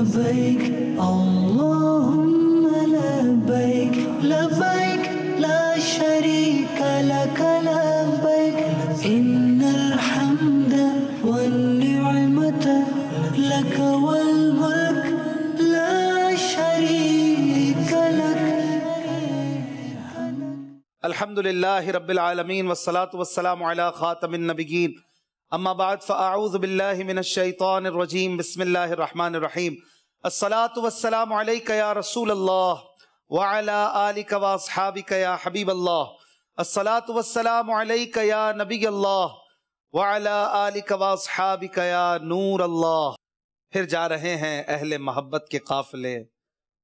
لبيك اللهم لبيك لبيك لا شريك لك لبيك إن الحمد والنعمة لك والملك لا شريك لك. الحمدللہ رب العالمین والصلاة والسلام علی خاتم النبیین اما بعد فاعوذ باللہ من الشیطان الرجیم بسم اللہ الرحمن الرحیم الصلاة والسلام علیک یا رسول اللہ وعلی آلک واصحابک یا حبیب اللہ الصلاة والسلام علیک یا نبی اللہ وعلی آلک واصحابک یا نور اللہ. پھر جا رہے ہیں اہل محبت کے قافلے،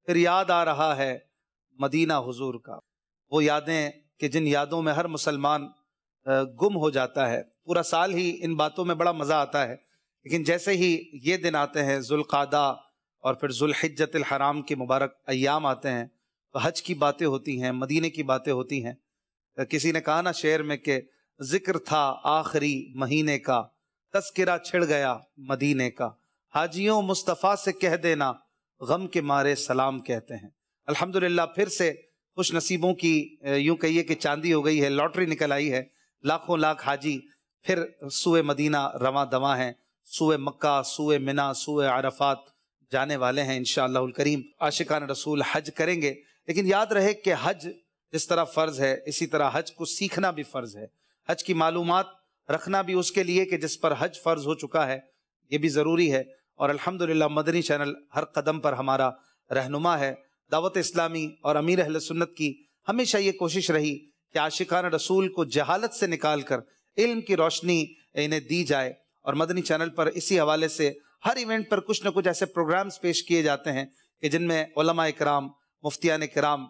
پھر یاد آ رہا ہے مدینہ حضور کا، وہ یادیں کہ جن یادوں میں ہر مسلمان گم ہو جاتا ہے. پورا سال ہی ان باتوں میں بڑا مزہ آتا ہے، لیکن جیسے ہی یہ دن آتے ہیں ذوالقعدہ اور پھر ذوالحجۃ الحرام کے مبارک ایام آتے ہیں تو حج کی باتیں ہوتی ہیں، مدینے کی باتیں ہوتی ہیں. کسی نے کہا نا شعر میں کہ ذکر تھا آخری مہینے کا، تذکرہ چھڑ گیا مدینے کا، حاجیوں مصطفیٰ سے کہہ دینا غم کے مارے سلام کہتے ہیں. الحمدللہ پھر سے خوش نصیبوں کی یوں کہیے کہ چاندی ہو گئی ہے، لاٹری نکل آئی ہے. لاکھوں لاکھ حاجی پھر سوئے مدینہ رواں دواں ہیں، سوئے مکہ، سوئے منی، سوئے عرفات جانے والے ہیں انشاءاللہ الکریم. عاشقان رسول حج کریں گے، لیکن یاد رہے کہ حج جس طرح فرض ہے اسی طرح حج کو سیکھنا بھی فرض ہے. حج کی معلومات رکھنا بھی اس کے لیے کہ جس پر حج فرض ہو چکا ہے یہ بھی ضروری ہے. اور الحمدللہ مدنی چینل ہر قدم پر ہمارا رہنما ہے. دعوت اسلامی اور امیر اہل سنت کی ہمیشہ یہ کوشش رہی کہ عاشقان رسول کو جہالت سے نکال کر علم کی روشنی انہیں دی جائے، اور مدنی چینل پر اسی حوالے سے ہر ایونٹ پر کچھ نہ کچھ ایسے پروگرامز پیش کیے جاتے ہیں کہ جن میں علماء کرام، مفتیان کرام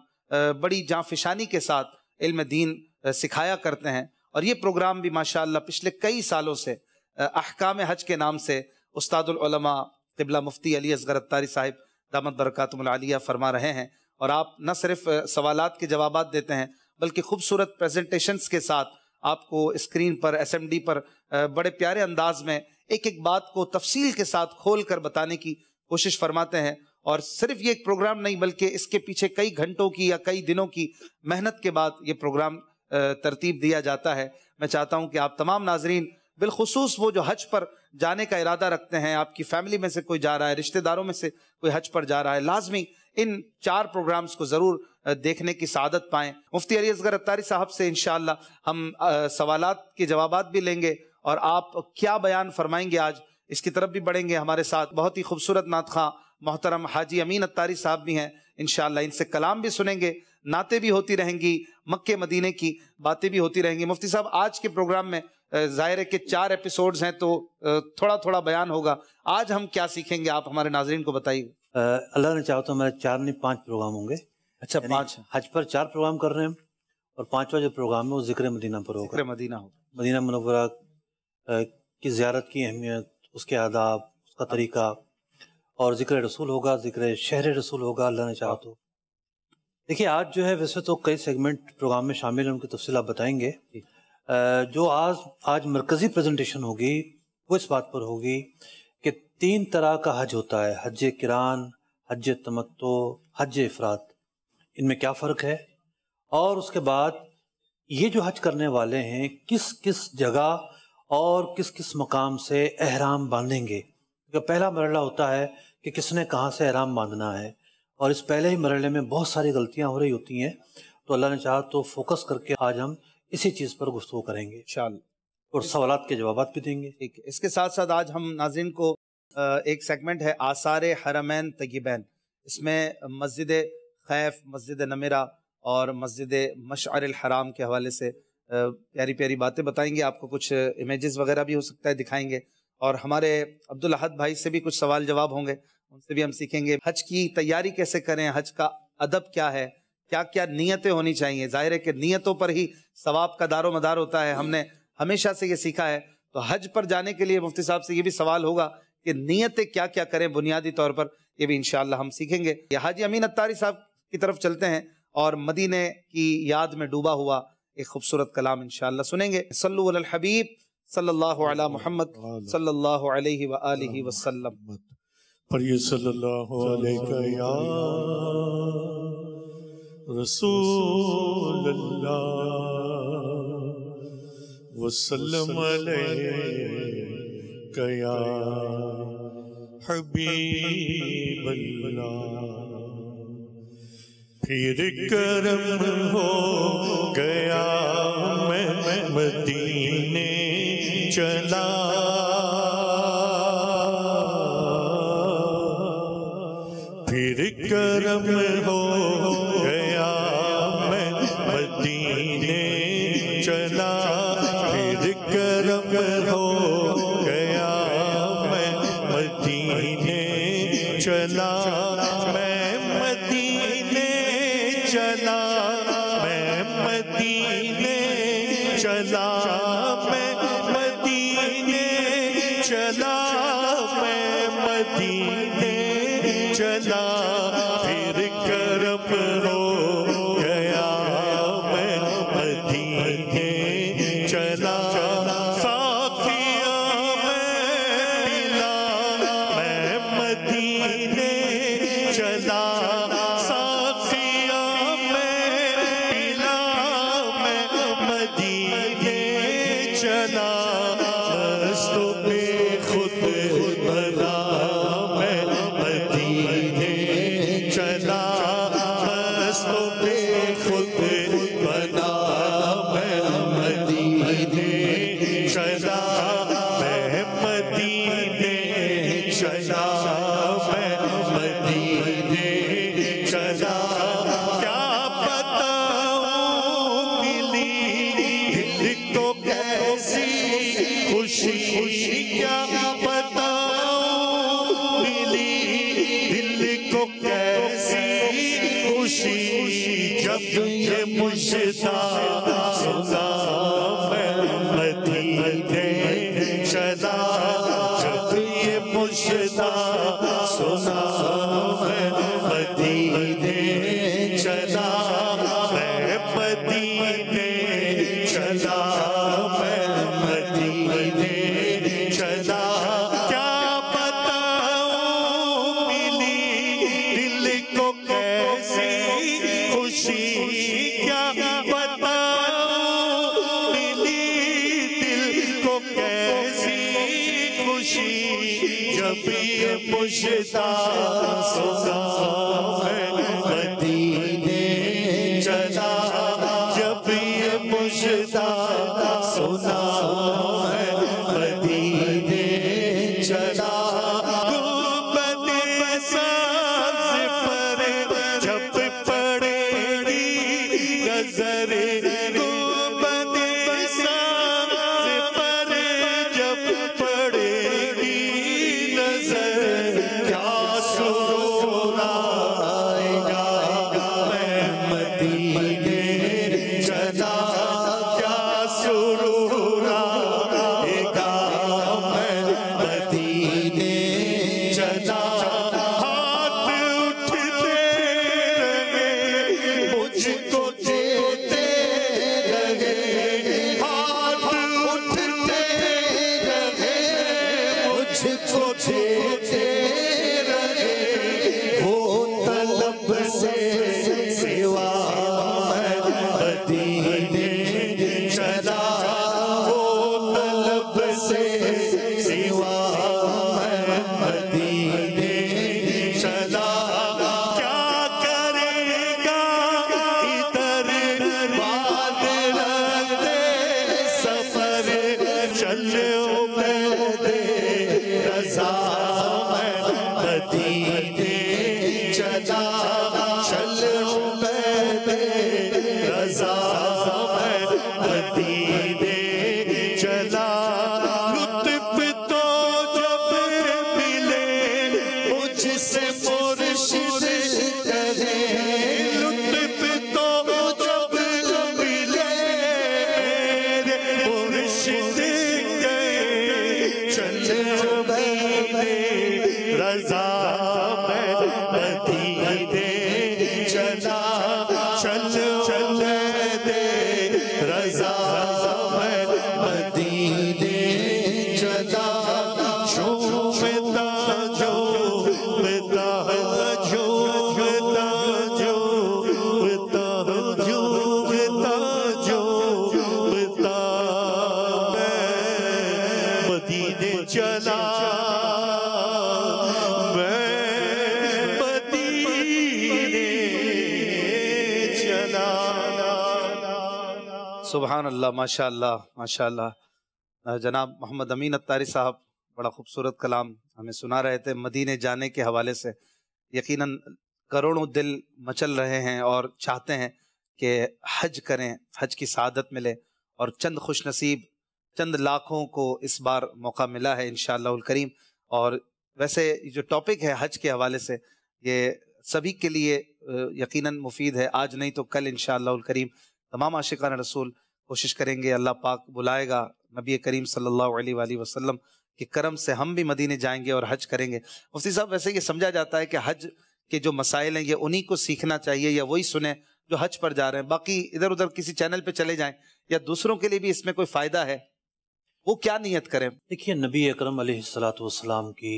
بڑی جانفشانی کے ساتھ علم دین سکھایا کرتے ہیں. اور یہ پروگرام بھی ماشاءاللہ پچھلے کئی سالوں سے احکام حج کے نام سے استاد العلماء قبلہ مفتی علی اصغر عطاری صاحب دامت برکاتہم العالیہ فرما رہے ہیں. اور آپ نہ صرف سوالات کے جوابات دیتے ہیں بلکہ خوبصورت پریزنٹیشنز کے ساتھ آپ کو اسکرین پر SMD پر بڑے پیارے انداز میں ایک ایک بات کو تفصیل کے ساتھ کھول کر بتانے کی کوشش فرماتے ہیں. اور صرف یہ ایک پروگرام نہیں بلکہ اس کے پیچھے کئی گھنٹوں کی یا کئی دنوں کی محنت کے بعد یہ پروگرام ترتیب دیا جاتا ہے. میں چاہتا ہوں کہ آپ تمام ناظرین، بالخصوص وہ جو حج پر جانے کا ارادہ رکھتے ہیں، آپ کی فیملی میں سے کوئی جا رہا ہے، رشتہ داروں میں سے کوئی حج پر جا رہا ہے، لازمی ان 4 پروگرامز کو ضرور دیکھنے کی سعادت پائیں. مفتی علی اصغر عطاری صاحب سے انشاءاللہ ہم سوالات کے جوابات بھی لیں گے، اور آپ کیا بیان فرمائیں گے آج اس کی طرف بھی بڑھیں گے. ہمارے ساتھ بہت ہی خوبصورت نعت خواں محترم حاجی امین عطاری صاحب بھی ہیں، انشاءاللہ ان سے کلام بھی سنیں گے، نعتیں بھی ہوتی رہیں گی، مکے مدینے کی باتیں بھی ہوتی رہیں گی. مفتی صاحب آج کے پروگرام میں ظاہر ہے کہ 4 ایپیسوڈز ہیں تو تھوڑا تھوڑا بیان ہوگا. آج ہم کیا سیکھیں گے آپ ہمارے ناظرین کو بتائیے. اللہ نے چاہا تو ہمارے 4 نہیں 5 پروگرام ہوں گے. اچھا 5 حج پر 4 پروگرام کر رہے ہیں، اور 5واں جو پروگرام ہے وہ ذکر مدینہ پر ہوگا. ذکر مدینہ ہوگا. مدینہ منورہ کی زیارت کی اہمیت، اس کے آداب، اس کا طریقہ، اور ذکر رسول ہوگا، ذکر شہر رسول ہوگا اللہ نے چاہا تو. دیکھیے آج جو ہے ویسے تو کئی سیگمنٹ پروگرام میں شامل ہیں، ان کی تفصیل آپ بتائیں گے. جو آج مرکزی پریزنٹیشن ہوگی وہ اس بات پر ہوگی کہ 3 طرح کا حج ہوتا ہے: حج قران، حج تمتع، حج افراد. ان میں کیا فرق ہے، اور اس کے بعد یہ جو حج کرنے والے ہیں کس کس جگہ اور کس کس مقام سے احرام باندھیں گے. کیونکہ پہلا مرحلہ ہوتا ہے کہ کس نے کہاں سے احرام باندھنا ہے، اور اس پہلے ہی مرحلے میں بہت ساری غلطیاں ہو رہی ہوتی ہیں. تو اللہ نے چاہا تو فوکس کر کے آج ہم اسی چیز پر گفتگو کریں گے انشاءاللہ، اور سوالات کے جوابات بھی دیں گے. ٹھیک ہے. اس کے ساتھ ساتھ آج ہم ناظرین کو ایک سیگمنٹ ہے آثار حرمین طیبین. اس میں مسجد خیف، مسجد نمرہ اور مسجد مشعر الحرام کے حوالے سے پیاری پیاری باتیں بتائیں گے. آپ کو کچھ امیجز وغیرہ بھی ہو سکتا ہے دکھائیں گے، اور ہمارے عبدالاحد بھائی سے بھی کچھ سوال جواب ہوں گے، ان سے بھی ہم سیکھیں گے حج کی تیاری کیسے کریں، حج کا ادب کیا ہے، کیا کیا نیتیں ہونی چاہیے. ظاہر ہے کہ نیتوں پر ہی ثواب کا دار و مدار ہوتا ہے، ہم نے ہمیشہ سے یہ سیکھا ہے. تو حج پر جانے کے لیے مفتی صاحب سے یہ بھی سوال ہوگا کہ نیتیں کیا کیا کریں بنیادی طور پر، یہ بھی انشاءاللہ ہم سیکھیں گے. یہ حاجی امین عطاری صاحب کی طرف چلتے ہیں اور مدینے کی یاد میں ڈوبا ہوا ایک خوبصورت کلام انشاءاللہ سنیں گے. صلو علی الحبیب صلی اللہ علی محمد صلی اللہ علیہ وآلہ وسلم. پڑھیے صلی اللہ علیہ یا رسول اللہ وسلم علیہ یا حبیب اللہ۔ پھر کرم ہو گیا میں مدینے چلا، پھر کرم ہو گیا میں مدینے چلا، پھر کرم ہو گیا میں مدینے چلا، میں مدینے چلا، میں مدینے چلا، میں مدینے چلا، میں مدینے چلا، پھر کرم ہو گیا میں مدینے چلا، ساقیاں میں پلا میں مدینے چلا، ساقیاں میں پلا میں مدینے چلا، مست بے خود بنا میں مدینے چلا، مست بے خود بنا میں مدینے چلا، میں مدینے چلا، میں مدینے چلا، کیا بتاؤں ملی دل کو کیسی خوشی، کیا بتاؤں ملی دل کو کیسی خوشی، جب یہ مجدہ سنا میں مدینے چلا، جب یہ مجدہ سنا میں مدینے چلا، میں مدینے چلا، میں مدینے چلا، کیا بتاؤں ملی دل کو کیسی خوشی، کیا بتاؤں ملی دل کو کیسی خوشی، جب یہ مجدہ سنا میں مدینے چلا، جب یہ مجدہ سنا میں مدینے چلا، گنبد سبز پر جب پڑے گی نظر، گنبد سبز پر جب پڑے گی نظر، کیا سرور آئے گا میں مدینے چلا، کیا سرور آئے گا میں مدینے چلا، ہاتھ اٹھتے رہے مجھ کو دیتے رہے، ہاتھ اٹھتے رہے مجھ کو دیتے رہے، وہ طلب سے سوا میں مدینے چلا، وہ طلب سے سوا میں مدینے چلا، کیا کرے گا ادھر باد رہتے سفر، چلو عبید رضا میں مدینے چلا، چلو عبید رضا میں مدینے چلا، لطف تو جب ملے مجھ سے مرشد کہے، لطف تو جب ملے میرے مرشد کہے، چلو عبید رضا میں مدینے چلا، چلو عبید رضا میں مدینے چلا، چومتا جو سبحان اللہ، ماشاء اللہ ماشاء اللہ۔ جناب محمد امین اتاری صاحب بڑا خوبصورت کلام ہمیں سنا رہے تھے مدینے جانے کے حوالے سے۔ یقیناً کروڑوں دل مچل رہے ہیں اور چاہتے ہیں کہ حج کریں، حج کی سعادت ملے، اور چند خوش نصیب، چند لاکھوں کو اس بار موقع ملا ہے انشاءاللہ الکریم۔ اور ویسے جو ٹاپک ہے حج کے حوالے سے، یہ سبھی کے لیے یقیناً مفید ہے، آج نہیں تو کل انشاءاللہ الکریم تمام عاشقان رسول کوشش کریں گے، اللہ پاک بلائے گا، نبی کریم صلی اللہ علیہ وآلہ وسلم کے کرم سے ہم بھی مدینے جائیں گے اور حج کریں گے۔ مفتی صاحب، ویسے یہ سمجھا جاتا ہے کہ حج کے جو مسائل ہیں یہ انہی کو سیکھنا چاہیے یا وہی سنیں جو حج پر جا رہے ہیں، باقی ادھر ادھر کسی چینل پہ چلے جائیں، یا دوسروں کے لیے بھی اس میں کوئی فائدہ ہے، وہ کیا نیت کریں؟ دیکھیے، نبی اکرم علیہ الصلوۃ والسلام کی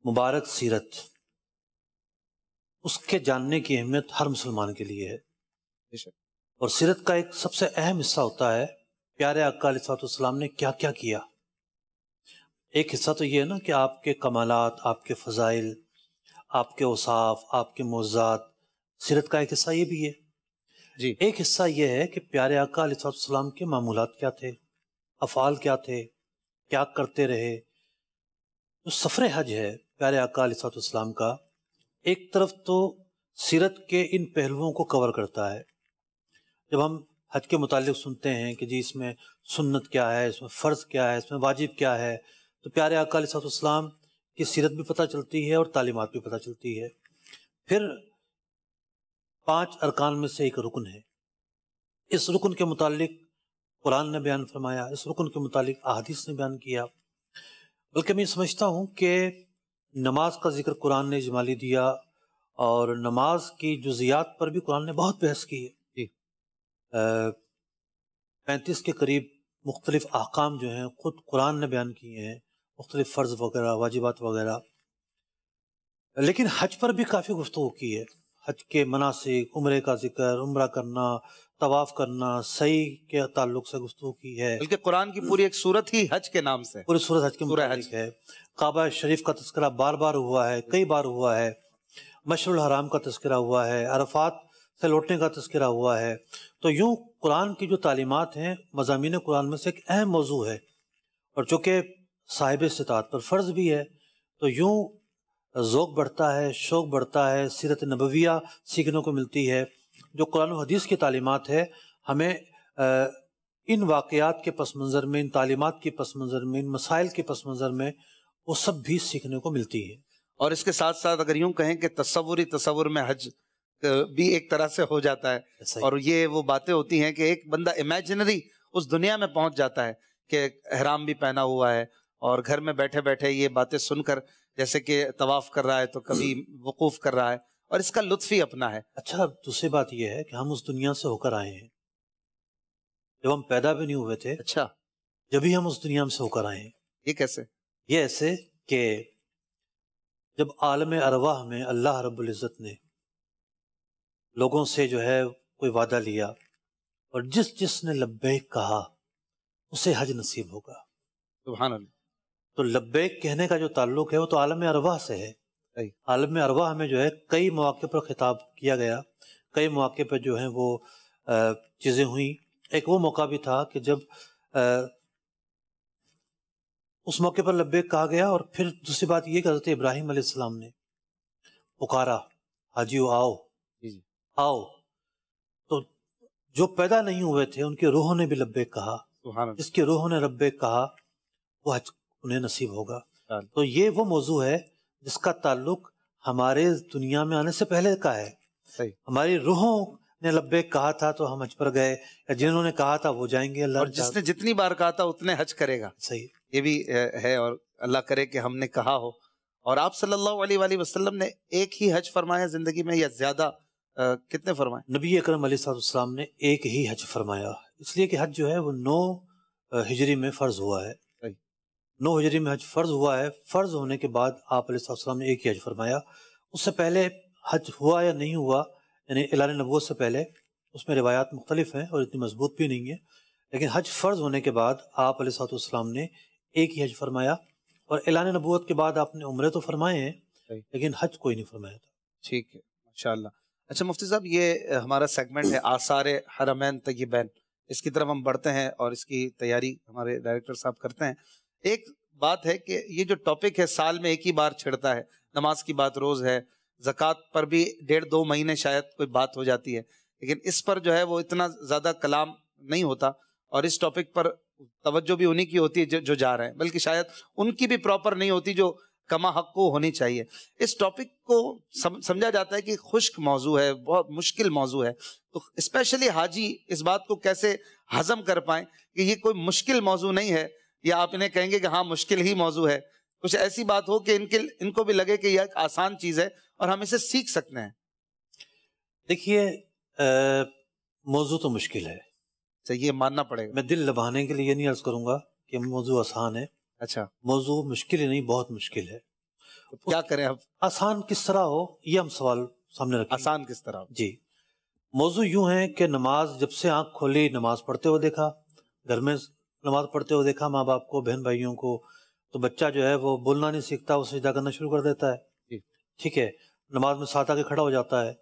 مبارک سیرت، اس کے جاننے کی اہمیت ہر مسلمان کے لیے ہے، اور سیرت کا ایک سب سے اہم حصہ ہوتا ہے پیارے آقا علیہ الصلوۃ والسلام نے کیا کیا کیا۔ ایک حصہ تو یہ ہے نا کہ آپ کے کمالات، آپ کے فضائل، آپ کے اوصاف، آپ کے معجزات، سیرت کا ایک حصہ یہ بھی ہے جی۔ ایک حصہ یہ ہے کہ پیارے آقا علیہ الصلوۃ والسلام کے معمولات کیا تھے، افعال کیا تھے، کیا کرتے رہے۔ جو سفر حج ہے پیارے آقا علیہ الصلوۃ والسلام کا، ایک طرف تو سیرت کے ان پہلوؤں کو کور کرتا ہے۔ جب ہم حج کے متعلق سنتے ہیں کہ جی اس میں سنت کیا ہے، اس میں فرض کیا ہے، اس میں واجب کیا ہے، تو پیارے آقا علیہ الصلوۃ والسلام کی سیرت بھی پتہ چلتی ہے اور تعلیمات بھی پتہ چلتی ہے۔ پھر 5 ارکان میں سے ایک رکن ہے، اس رکن کے متعلق قرآن نے بیان فرمایا، اس رکن کے متعلق احادیث نے بیان کیا۔ بلکہ میں سمجھتا ہوں کہ نماز کا ذکر قرآن نے اجمالی دیا، اور نماز کی جزیات پر بھی قرآن نے بہت بحث کی ہے۔ 35 کے قریب مختلف احکام جو ہیں خود قرآن نے بیان کیے ہیں، مختلف فرض وغیرہ، واجبات وغیرہ۔ لیکن حج پر بھی کافی گفتگو کی ہے، حج کے مناسک، عمرے کا ذکر، عمرہ کرنا، طواف کرنا، سعی کے تعلق سے گفتگو کی ہے۔ بلکہ قرآن کی پوری ایک سورت ہی حج کے نام سے، پوری سورت حج کے سورہ متعلق حج ہے۔ کعبہ شریف کا تذکرہ بار بار ہوا ہے، کئی بار ہوا ہے۔ مشعر الحرام کا تذکرہ ہوا ہے، عرفات سے لوٹنے کا تذکرہ ہوا ہے۔ تو یوں قرآن کی جو تعلیمات ہیں مضامین قرآن میں سے ایک اہم موضوع ہے، اور چونکہ صاحب استطاعت پر فرض بھی ہے، تو یوں ذوق بڑھتا ہے، شوق بڑھتا ہے، سیرت نبویہ سیکھنے کو ملتی ہے۔ جو قرآن و حدیث کی تعلیمات ہے، ہمیں ان واقعات کے پس منظر میں، ان تعلیمات کے پس منظر میں، ان مسائل کے پس منظر میں وہ سب بھی سیکھنے کو ملتی ہے۔ اور اس کے ساتھ ساتھ اگر یوں کہیں کہ تصور میں حج بھی ایک طرح سے ہو جاتا ہے، اور یہ وہ باتیں ہوتی ہیں کہ ایک بندہ امیجنری اس دنیا میں پہنچ جاتا ہے کہ احرام بھی پہنا ہوا ہے، اور گھر میں بیٹھے بیٹھے یہ باتیں سن کر جیسے کہ طواف کر رہا ہے تو کبھی وقوف کر رہا ہے، اور اس کا لطف ہی اپنا ہے۔ اچھا، دوسری بات یہ ہے کہ ہم اس دنیا سے ہو کر آئے ہیں، جب ہم پیدا بھی نہیں ہوئے تھے، اچھا، جب ہی ہم اس دنیا میں سے ہو کر آئے ہیں۔ یہ کیسے؟ یہ ایسے کہ جب عالم ارواح میں اللہ رب العزت نے لوگوں سے جو ہے کوئی وعدہ لیا، اور جس نے لبیک کہا اسے حج نصیب ہوگا۔ سبحان اللہ۔ تو لبیک کہنے کا جو تعلق ہے وہ تو عالم ارواح سے ہے۔ صحیح۔ عالم ارواح میں جو ہے کئی مواقع پر خطاب کیا گیا، کئی مواقع پر جو ہیں وہ چیزیں ہوئیں۔ ایک وہ موقع بھی تھا کہ جب اس موقع پر لبیک کہا گیا، اور پھر دوسری بات یہ کہ حضرت ابراہیم علیہ السلام نے پکارا، حاجیو آؤ آؤ، تو جو پیدا نہیں ہوئے تھے ان کی روحوں نے بھی لبیک کہا، سبحان اللہ۔ جس کی روحوں نے لبیک کہا وہ حج انہیں نصیب ہوگا۔ تو یہ وہ موضوع ہے جس کا تعلق ہمارے دنیا میں آنے سے پہلے کا ہے۔ صحیح۔ ہماری روحوں نے لبیک کہا تھا تو ہم حج پر گئے، یا جنہوں نے کہا تھا وہ جائیں گے، اللہ اور جس نے جتنی بار کہا تھا اتنے حج کرے گا۔ صحیح۔ یہ بھی ہے، اور اللہ کرے کہ ہم نے کہا ہو۔ اور آپ صلی اللہ علیہ وآلہ وسلم نے ایک ہی حج فرمایا زندگی میں، یا زیادہ؟ کتنے فرمائے؟ نبی اکرم علیہ السلام نے ایک ہی حج فرمایا، اس لیے کہ حج جو ہے وہ 9 ہجری میں فرض ہوا ہے۔ 9 ہجری میں حج فرض ہوا ہے۔ فرض ہونے کے بعد آپ علیہ السلام نے ایک ہی حج فرمایا۔ اس سے پہلے حج ہوا یا نہیں ہوا، یعنی اعلان نبوت سے پہلے، اس میں روایات مختلف ہیں اور اتنی مضبوط بھی نہیں ہیں، لیکن حج فرض ہونے کے بعد آپ علیہ السلام نے ایک ہی حج فرمایا، اور اعلان نبوت کے بعد آپ نے عمرے تو فرمائے ہیں لیکن حج کوئی نہیں فرمایا تھا۔ ٹھیک ہے، ماشاءاللہ۔ اچھا مفتی صاحب، یہ ہمارا سیگمنٹ ہے آثار حرمین طیبین، اس کی طرف ہم بڑھتے ہیں اور اس کی تیاری ہمارے ڈائریکٹر صاحب کرتے ہیں. ایک بات ہے کہ یہ جو ٹاپک ہے سال میں ایک ہی بار چھڑتا ہے. نماز کی بات روز ہے, زکوٰۃ پر بھی 1.5-2 مہینے شاید کوئی بات ہو جاتی ہے, لیکن اس پر جو ہے وہ اتنا زیادہ کلام نہیں ہوتا, اور اس ٹاپک پر توجہ بھی انہی کی ہوتی ہے جو جا رہے ہیں, بلکہ شاید ان کی بھی پراپر نہیں ہوتی جو کما حق کو ہونی چاہیے. اس ٹاپک کو سمجھا جاتا ہے کہ خشک موضوع ہے, بہت مشکل موضوع ہے, تو اسپیشلی حاجی اس بات کو کیسے ہضم کر پائیں کہ یہ کوئی مشکل موضوع نہیں ہے, یا آپ انہیں کہیں گے کہ ہاں مشکل ہی موضوع ہے, کچھ ایسی بات ہو کہ ان کو بھی لگے کہ یہ ایک آسان چیز ہے اور ہم اسے سیکھ سکتے ہیں. دیکھیے موضوع تو مشکل ہے, یہ ماننا پڑے گا. میں دل لبھانے کے لیے یہ نہیں عرض کروں گا کہ موضوع آسان ہے. اچھا, موضوع مشکل ہی نہیں, بہت مشکل ہے. کیا کریں اب؟ آسان کس طرح ہو یہ ہم سوال سامنے رکھیں. آسان کس طرح؟ جی, موضوع یوں ہے کہ نماز جب سے آنکھ کھولی نماز پڑھتے ہوئے دیکھا, گھر میں نماز پڑھتے ہوئے دیکھا ماں باپ کو, بہن بھائیوں کو, تو بچہ جو ہے وہ بولنا نہیں سیکھتا, وہ سجدہ کرنا شروع کر دیتا ہے. ٹھیک ہے, نماز میں ساتھ آ کے کھڑا ہو جاتا ہے.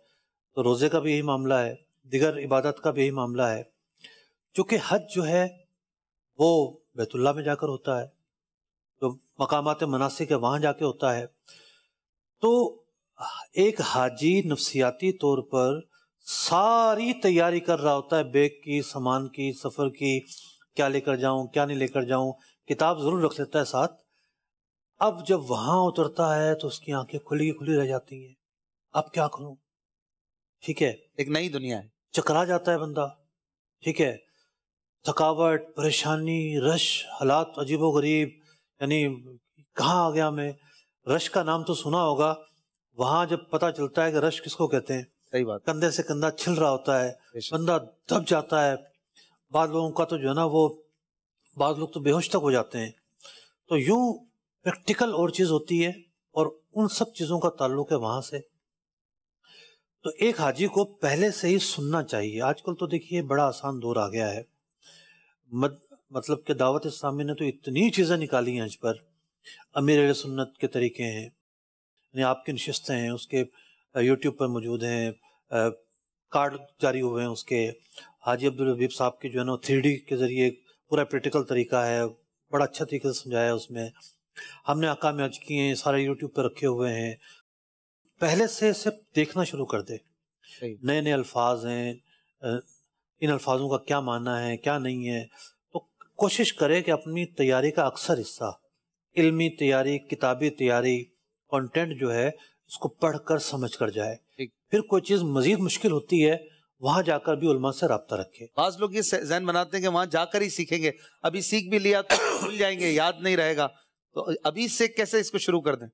تو روزے کا بھی یہی معاملہ ہے, دیگر عبادت کا بھی یہی معاملہ ہے. چونکہ حج جو ہے وہ بیت اللہ میں جا کر ہوتا ہے, جو مقامات مناسک ہے وہاں جا کے ہوتا ہے. تو ایک حاجی نفسیاتی طور پر ساری تیاری کر رہا ہوتا ہے, بیگ کی, سامان کی, سفر کی, کیا لے کر جاؤں کیا نہیں لے کر جاؤں, کتاب ضرور رکھ لیتا ہے ساتھ. اب جب وہاں اترتا ہے تو اس کی آنکھیں کھلی کھلی رہ جاتی ہیں, اب کیا کروں. ٹھیک ہے, ایک نئی دنیا ہے, چکرا جاتا ہے بندہ. ٹھیک ہے, تھکاوٹ, پریشانی, رش, حالات عجیب و غریب, یعنی کہاں آ گیا میں. رش کا نام تو سنا ہوگا, وہاں جب پتہ چلتا ہے کہ رش کس کو کہتے ہیں, صحیح بات, کندھے سے کندھا چھل رہا ہوتا ہے, بندہ دب جاتا ہے. بعض لوگوں کا تو جو ہے نا وہ بعض لوگ تو بے ہوش تک ہو جاتے ہیں. تو یوں پریکٹیکل اور چیز ہوتی ہے, اور ان سب چیزوں کا تعلق ہے وہاں سے. تو ایک حاجی کو پہلے سے ہی سننا چاہیے. آج کل تو دیکھیے بڑا آسان دور آ گیا ہے, مطلب کہ دعوت اسلامی نے تو اتنی چیزیں نکالی ہیں حج پر. امیر اہل سنت کے طریقے ہیں, یعنی آپ کی نشستیں ہیں, اس کے یوٹیوب پر موجود ہیں, کارڈ جاری ہوئے ہیں اس کے. حاجی عبدالحبیب صاحب کی جو ہے نا 3D کے ذریعے پورا پریکٹیکل طریقہ ہے, بڑا اچھا طریقے سے سمجھایا ہے اس میں. ہم نے احکام حج کیے ہیں, سارے یوٹیوب پہ رکھے ہوئے ہیں. پہلے سے صرف دیکھنا شروع کر دے, نئے نئے الفاظ ہیں, ان الفاظوں کا کیا معنی ہے کیا نہیں ہے. تو کوشش کرے کہ اپنی تیاری کا اکثر حصہ, علمی تیاری, کتابی تیاری, کنٹینٹ جو ہے اس کو پڑھ کر سمجھ کر جائے. پھر کوئی چیز مزید مشکل ہوتی ہے وہاں جا کر بھی علماء سے رابطہ رکھے. بعض لوگ یہ ذہن بناتے ہیں کہ وہاں جا کر ہی سیکھیں گے, ابھی سیکھ بھی لیا تو بھول جائیں گے, یاد نہیں رہے گا, تو ابھی سے کیسے اس کو شروع کر دیں؟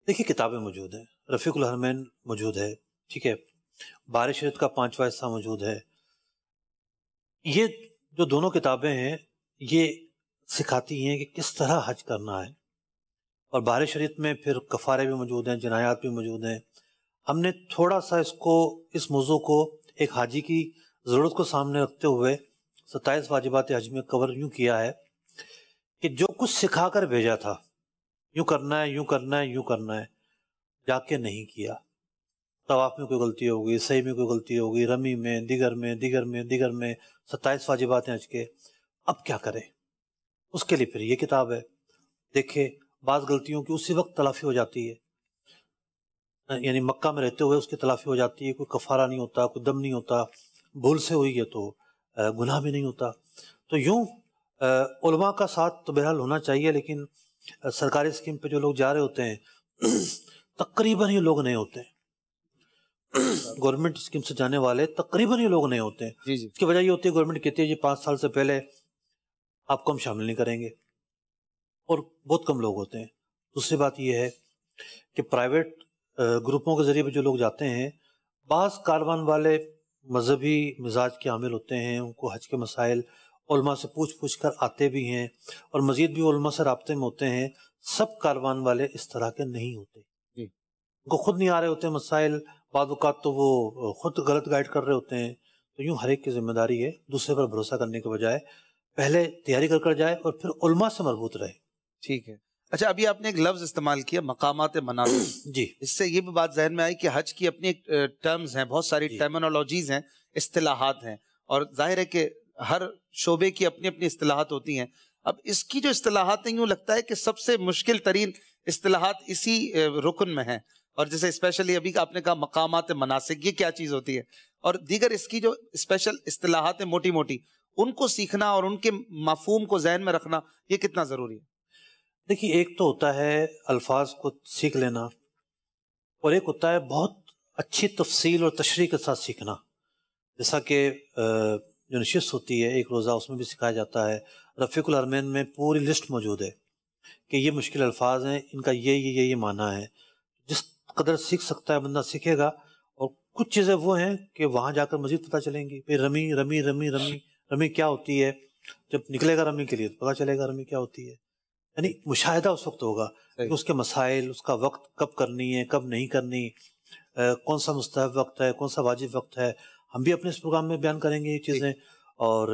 دیکھیے کتابیں موجود ہیں, رفیق الحرمین موجود ہے, ٹھیک ہے, بارش شریعت کا 5واں حصہ موجود ہے. یہ جو دونوں کتابیں ہیں یہ سکھاتی ہیں کہ کس طرح حج کرنا ہے. اور بارش شریعت میں پھر کفارے بھی موجود ہیں, جنایات بھی موجود ہیں. ہم نے تھوڑا سا اس موضوع کو ایک حاجی کی ضرورت کو سامنے رکھتے ہوئے 27 واجبات حج میں کور یوں کیا ہے کہ جو کچھ سکھا کر بھیجا تھا, یوں کرنا ہے یوں کرنا ہے یوں کرنا ہے, جا کے نہیں کیا. طواف میں کوئی غلطی ہو گئی, سعی میں کوئی غلطی ہو گئی, رمی میں, دیگر میں 27 واجبات حج کے. اب کیا کرے؟ اس کے لیے پھر یہ کتاب ہے. دیکھے بعض غلطیوں کی اسی وقت تلافی ہو جاتی ہے, یعنی مکہ میں رہتے ہوئے اس کی تلافی ہو جاتی ہے. کوئی کفارہ نہیں ہوتا, کوئی دم نہیں ہوتا, بھول سے ہوئی ہے تو گناہ بھی نہیں ہوتا. تو یوں علماء کا ساتھ تو بہرحال ہونا چاہیے, لیکن سرکاری اسکیم پہ جو لوگ جا رہے ہوتے ہیں تقریباً ہی لوگ نہیں ہوتے ہیں. گورنمنٹ اسکیم سے جانے والے تقریباً ہی لوگ نہیں ہوتے ہیں. جی جی. اس کی وجہ یہ ہوتی ہے گورنمنٹ کہتی ہے جی 5 سال سے پہلے آپ کو ہم شامل نہیں کریں گے, اور بہت کم لوگ ہوتے ہیں. دوسری بات یہ ہے کہ پرائیویٹ گروپوں کے ذریعے بھی جو لوگ جاتے ہیں, بعض کاروان والے مذہبی مزاج کے حامل ہوتے ہیں, ان کو حج کے مسائل علماء سے پوچھ کر آتے بھی ہیں, اور مزید بھی علماء سے رابطے میں ہوتے ہیں. سب کاروان والے اس طرح کے نہیں ہوتے, ان کو خود نہیں آ رہے ہوتے مسائل, بعض اوقات تو وہ خود غلط گائیڈ کر رہے ہوتے ہیں. تو یوں ہر ایک کی ذمہ داری ہے دوسرے پر بھروسہ کرنے کے بجائے پہلے تیاری کر جائے اور پھر علماء سے مربوط رہے. ٹھیک ہے. اچھا, ابھی آپ نے ایک لفظ استعمال کیا مقامات مناسک. جی, اس سے یہ بھی بات ذہن میں آئی کہ حج کی اپنی ٹرمز ہیں, بہت ساری ٹرمینالوجیز ہیں, اصطلاحات ہیں, اور ظاہر ہے کہ ہر شعبے کی اپنی اپنی اصطلاحات ہوتی ہیں. اب اس کی جو اصطلاحات ہیں یوں لگتا ہے کہ سب سے مشکل ترین اصطلاحات اسی رکن میں ہیں. اور جیسے اسپیشلی ابھی آپ نے کہا مقامات مناسک، یہ کیا چیز ہوتی ہے، اور دیگر اس کی جو اسپیشل اصطلاحات ہیں موٹی موٹی، ان کو سیکھنا اور ان کے مفہوم کو ذہن میں رکھنا یہ کتنا ضروری ہے؟ دیکھیے، ایک تو ہوتا ہے الفاظ کو سیکھ لینا، اور ایک ہوتا ہے بہت اچھی تفصیل اور تشریح کے ساتھ سیکھنا. جیسا کہ جو نشست ہوتی ہے ایک روزہ، اس میں بھی سکھایا جاتا ہے. رفیق الحرمین میں پوری لسٹ موجود ہے کہ یہ مشکل الفاظ ہیں، ان کا یہ معنی ہے. جس قدر سیکھ سکتا ہے بندہ سیکھے گا. اور کچھ چیزیں وہ ہیں کہ وہاں جا کر مزید پتہ چلیں گی. پھر رمی رمی رمی رمی رمی کیا ہوتی ہے، جب نکلے گا رمی کے لیے تو پتہ چلے گا رمی کیا ہوتی ہے. یعنی مشاہدہ اس وقت ہوگا کہ اس کے مسائل، اس کا وقت کب کرنی ہے، کب نہیں کرنی، کون سا مستحب وقت ہے، کون سا واجب وقت ہے. ہم بھی اپنے اس پروگرام میں بیان کریں گے یہ چیزیں، اور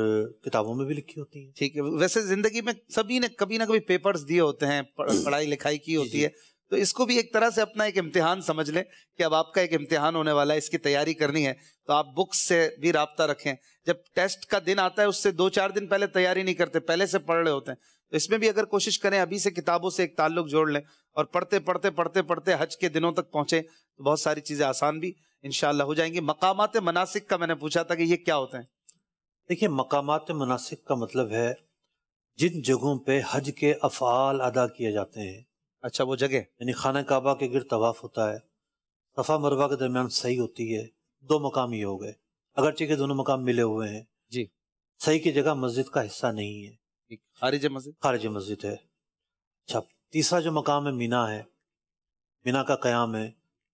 کتابوں میں بھی لکھی ہوتی ہیں. ٹھیک ہے. ویسے زندگی میں سبھی نے کبھی نہ کبھی پیپرز دیے ہوتے ہیں، پڑھائی لکھائی کی ہوتی ہے، تو اس کو بھی ایک طرح سے اپنا ایک امتحان سمجھ لیں کہ اب آپ کا ایک امتحان ہونے والا ہے، اس کی تیاری کرنی ہے. تو آپ بکس سے بھی رابطہ رکھیں. جب ٹیسٹ کا دن آتا ہے اس سے 2-4 دن پہلے تیاری نہیں کرتے، پہلے سے پڑھ رہے ہوتے ہیں. تو اس میں بھی اگر کوشش کریں ابھی سے کتابوں سے ایک تعلق جوڑ لیں، اور پڑھتے پڑھتے پڑھتے پڑھتے حج کے دنوں تک پہنچے تو بہت ساری چیزیں آسان بھی انشاءاللہ ہو جائیں گی. مقامات مناسک کا میں نے پوچھا تھا کہ یہ کیا ہوتے ہیں؟ دیکھیے، مقامات مناسک کا مطلب ہے جن جگہوں پہ حج کے افعال ادا کیے جاتے ہیں. اچھا، وہ جگہ یعنی خانہ کعبہ کے گرد طواف ہوتا ہے، صفا مروہ کے درمیان صحیح ہوتی ہے. 2 مقام یہ ہو گئے، اگرچہ کہ دونوں مقام ملے ہوئے ہیں. جی. صحیح کی جگہ مسجد کا حصہ نہیں ہے، خارج مسجد، خارج مسجد ہے. اچھا، تیسرا جو مقام ہے مینا ہے، مینا کا قیام ہے.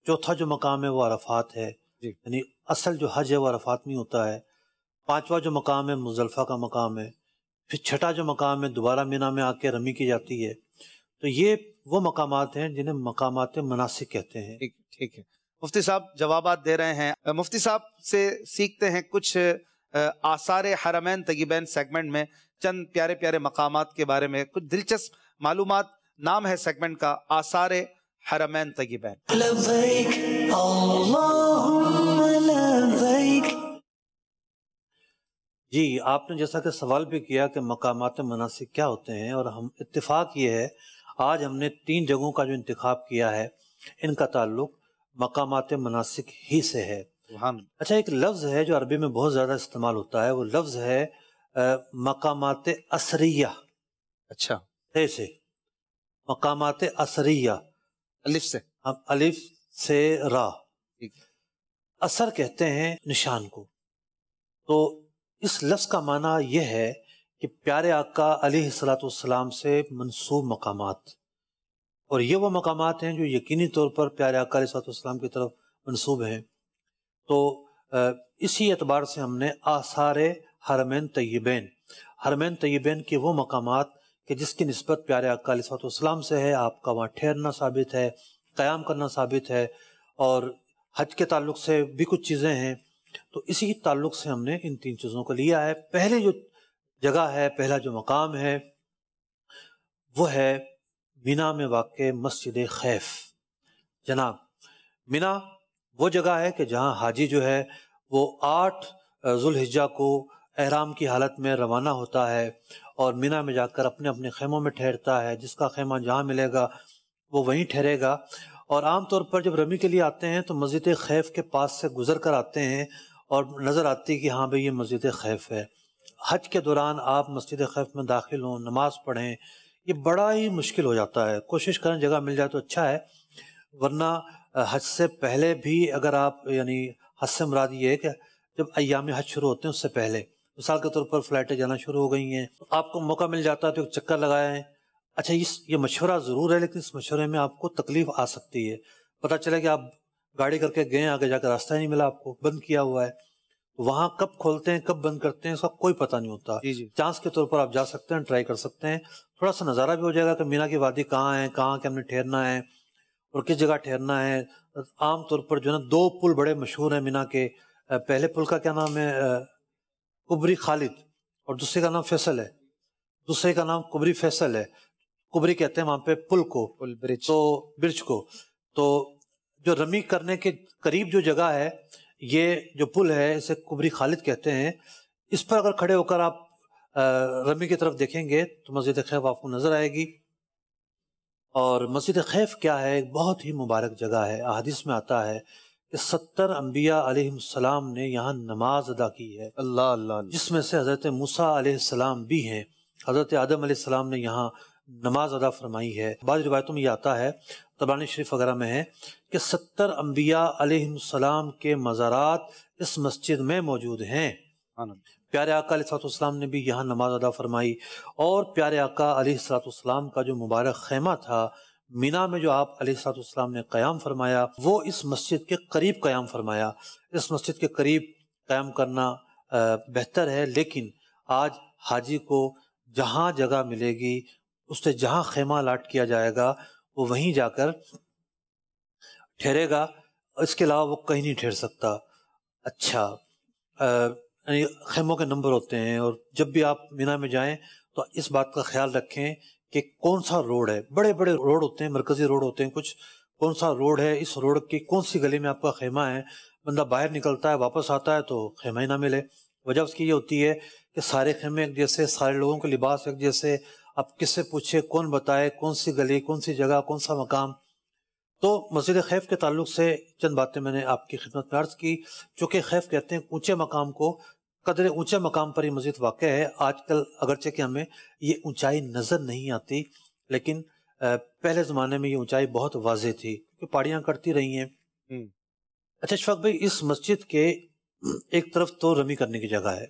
چوتھا جو مقام ہے وہ عرفات ہے. جی. یعنی اصل جو حج ہے وہ عرفات میں ہوتا ہے. پانچواں جو مقام ہے مزدلفہ کا مقام ہے. پھر چھٹا جو مقام ہے دوبارہ مینا میں آ کے رمی کی جاتی ہے. تو یہ وہ مقامات ہیں جنہیں مقامات مناسک کہتے ہیں. ٹھیک ہے. مفتی صاحب جوابات دے رہے ہیں. مفتی صاحب سے سیکھتے ہیں کچھ آثار حرمین طیبین سیگمنٹ میں چند پیارے پیارے مقامات کے بارے میں کچھ دلچسپ معلومات. نام ہے سیگمنٹ کا آثار حرمین طیبین. لبیک اللہم لبیک. جی، آپ نے جیسا کہ سوال بھی کیا کہ مقامات مناسک کیا ہوتے ہیں، اور ہم اتفاق یہ ہے آج ہم نے 3 جگہوں کا جو انتخاب کیا ہے ان کا تعلق مقامات مناسک ہی سے ہے. اچھا، ایک لفظ ہے جو عربی میں بہت زیادہ استعمال ہوتا ہے، وہ لفظ ہے مقامات اثریہ. اچھا، سے مقامات اثریہ، الف سے، الف سے را. اثر کہتے ہیں نشان کو. تو اس لفظ کا معنی یہ ہے کہ پیارے آقا علیہ السلام سے منسوب مقامات. اور یہ وہ مقامات ہیں جو یقینی طور پر پیارے آقا علیہ السلام کی طرف منسوب ہیں. تو اسی اعتبار سے ہم نے آثار حرمین طیبین، حرمین طیبین کے وہ مقامات کہ جس کی نسبت پیارے آقا علیہ السلام سے ہے، آپ کا وہاں ٹھہرنا ثابت ہے، قیام کرنا ثابت ہے، اور حج کے تعلق سے بھی کچھ چیزیں ہیں. تو اسی تعلق سے ہم نے ان 3 چیزوں کو لیا ہے. پہلے جو جگہ ہے، پہلا جو مقام ہے وہ ہے مینا میں واقع مسجد خیف. جناب، مینا وہ جگہ ہے کہ جہاں حاجی جو ہے وہ 8 ذوالحجہ کو احرام کی حالت میں روانہ ہوتا ہے اور مینا میں جا کر اپنے اپنے خیموں میں ٹھہرتا ہے. جس کا خیمہ جہاں ملے گا وہ وہیں ٹھہرے گا. اور عام طور پر جب رمی کے لیے آتے ہیں تو مسجد خیف کے پاس سے گزر کر آتے ہیں اور نظر آتی کہ ہاں بھئی یہ مسجد خیف ہے. حج کے دوران آپ مسجد خیف میں داخل ہوں، نماز پڑھیں، یہ بڑا ہی مشکل ہو جاتا ہے. کوشش کریں جگہ مل جائے تو اچھا ہے، ورنہ حج سے پہلے بھی اگر آپ، یعنی حج سے مراد یہ ہے کہ جب ایام حج شروع ہوتے ہیں اس سے پہلے، مثال کے طور پر فلائٹیں جانا شروع ہو گئی ہیں، آپ کو موقع مل جاتا ہے تو ایک چکر لگائیں. اچھا، یہ مشورہ ضرور ہے، لیکن اس مشورے میں آپ کو تکلیف آ سکتی ہے. پتہ چلے کہ آپ گاڑی کر کے گئے، آگے جا کر راستہ ہی نہیں ملا، آپ کو بند کیا ہوا ہے. وہاں کب کھولتے ہیں کب بند کرتے ہیں اس کا کوئی پتہ نہیں ہوتا. چانس کے طور پر آپ جا سکتے ہیں، ٹرائی کر سکتے ہیں. تھوڑا سا نظارہ بھی ہو جائے گا کہ مینا کی وادی کہاں ہے، کہاں کہ ہم نے ٹھہرنا ہے اور کس جگہ ٹھہرنا ہے. عام طور پر جو ہے نا 2 پل بڑے مشہور ہیں مینا کے. پہلے پل کا کیا نام ہے؟ کبری خالد، اور دوسرے کا نام فیصل ہے. دوسرے کا نام کبری فیصل ہے. کبری کہتے ہیں وہاں پہ پل کو، تو برج کو. تو جو رمی کرنے کے قریب جو جگہ ہے، یہ جو پل ہے اسے کبری خالد کہتے ہیں. اس پر اگر کھڑے ہو کر آپ رمی کی طرف دیکھیں گے تو مسجد خیف آپ کو نظر آئے گی. اور مسجد خیف کیا ہے؟ ایک بہت ہی مبارک جگہ ہے. احادیث میں آتا ہے کہ 70 انبیاء علیہ السلام نے یہاں نماز ادا کی ہے. اللہ اللہ. جس میں سے حضرت موسیٰ علیہ السلام بھی ہیں. حضرت آدم علیہ السلام نے یہاں نماز ادا فرمائی ہے. بعض روایتوں میں یہ آتا ہے، طبرانی شریف وغیرہ میں ہے، کہ 70 انبیاء علیہ السلام کے مزارات اس مسجد میں موجود ہیں. پیارے آقا علیہ السلام نے بھی یہاں نماز ادا فرمائی. اور پیارے آقا علیہ السلام کا جو مبارک خیمہ تھا مینا میں، جو آپ علیہ السلام نے قیام فرمایا، وہ اس مسجد کے قریب قیام فرمایا. اس مسجد کے قریب قیام کرنا بہتر ہے، لیکن آج حاجی کو جہاں جگہ ملے گی، اس سے جہاں خیمہ الاٹ کیا جائے گا وہ وہیں جا کر ٹھہرے گا. اس کے علاوہ وہ کہیں نہیں ٹھہر سکتا. اچھا، یعنی خیموں کے نمبر ہوتے ہیں، اور جب بھی آپ مینا میں جائیں تو اس بات کا خیال رکھیں کہ کون سا روڈ ہے. بڑے بڑے روڈ ہوتے ہیں، مرکزی روڈ ہوتے ہیں کچھ. کون سا روڈ ہے، اس روڈ کی کون سی گلی میں آپ کا خیمہ ہے. بندہ باہر نکلتا ہے، واپس آتا ہے تو خیمہ ہی نہ ملے. وجہ اس کی یہ ہوتی ہے کہ سارے خیمے ایک جیسے، سارے لوگوں کے لباس ایک جیسے. آپ کس سے پوچھے، کون بتائے کون سی گلی، کون سی جگہ، کون سا مقام. تو مسجد خیف کے تعلق سے چند باتیں میں نے آپ کی خدمت میں عرض کی. چونکہ خیف کہتے ہیں اونچے مقام کو، قدر اونچے مقام پر یہ مسجد واقع ہے. آج کل اگرچہ کہ ہمیں یہ اونچائی نظر نہیں آتی، لیکن پہلے زمانے میں یہ اونچائی بہت واضح تھی کیونکہ پہاڑیاں کٹتی رہی ہیں. اچھا اشفاق بھائی، اس مسجد کے ایک طرف تو رمی کرنے کی جگہ ہے.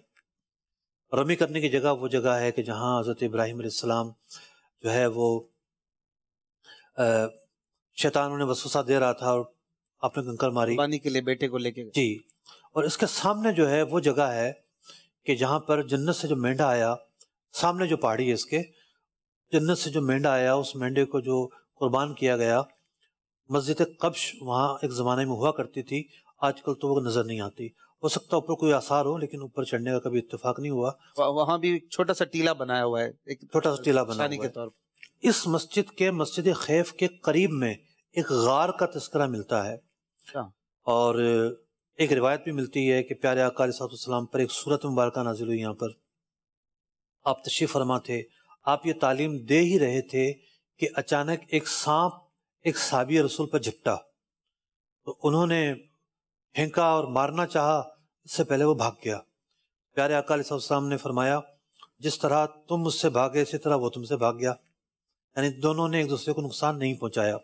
رمی کرنے کی جگہ وہ جگہ ہے کہ جہاں حضرت ابراہیم علیہ السلام جو ہے وہ شیطان انہیں وسوسہ دے رہا تھا اور آپ نے کنکر ماری قربانی کے لیے بیٹے کو لے کے. جی. اور اس کے سامنے جو ہے وہ جگہ ہے کہ جہاں پر جنت سے جو مینڈا آیا، سامنے جو پہاڑی ہے اس کے، جنت سے جو مینڈا آیا، اس مینڈے کو جو قربان کیا گیا. مسجد قبش وہاں ایک زمانے میں ہوا کرتی تھی، آج کل تو وہ نظر نہیں آتی. ہو سکتا اوپر کوئی آثار ہو، لیکن اوپر چڑھنے کا کبھی اتفاق نہیں ہوا. وہاں بھی ایک چھوٹا سا ٹیلا بنایا ہوا ہے، ایک چھوٹا سا ٹیلا بنا کے طور پر. اس مسجد کے مسجد خیف کے قریب میں ایک غار کا تذکرہ ملتا ہے. اور ایک روایت بھی ملتی ہے کہ پیارے آقا علیہ السلام پر ایک سورت مبارکہ نازل ہوئی. یہاں پر آپ تشریف فرما تھے، آپ یہ تعلیم دے ہی رہے تھے کہ اچانک ایک سانپ ایک صحابی رسول پر جھپٹا. تو انہوں نے پھینکا اور مارنا چاہا، اس سے پہلے وہ بھاگ گیا. پیارے آقا علیہ السلام نے فرمایا جس طرح تم مجھ سے بھاگے اسی طرح وہ تم سے بھاگ گیا. یعنی دونوں نے ایک دوسرے کو نقصان نہیں پہنچایا.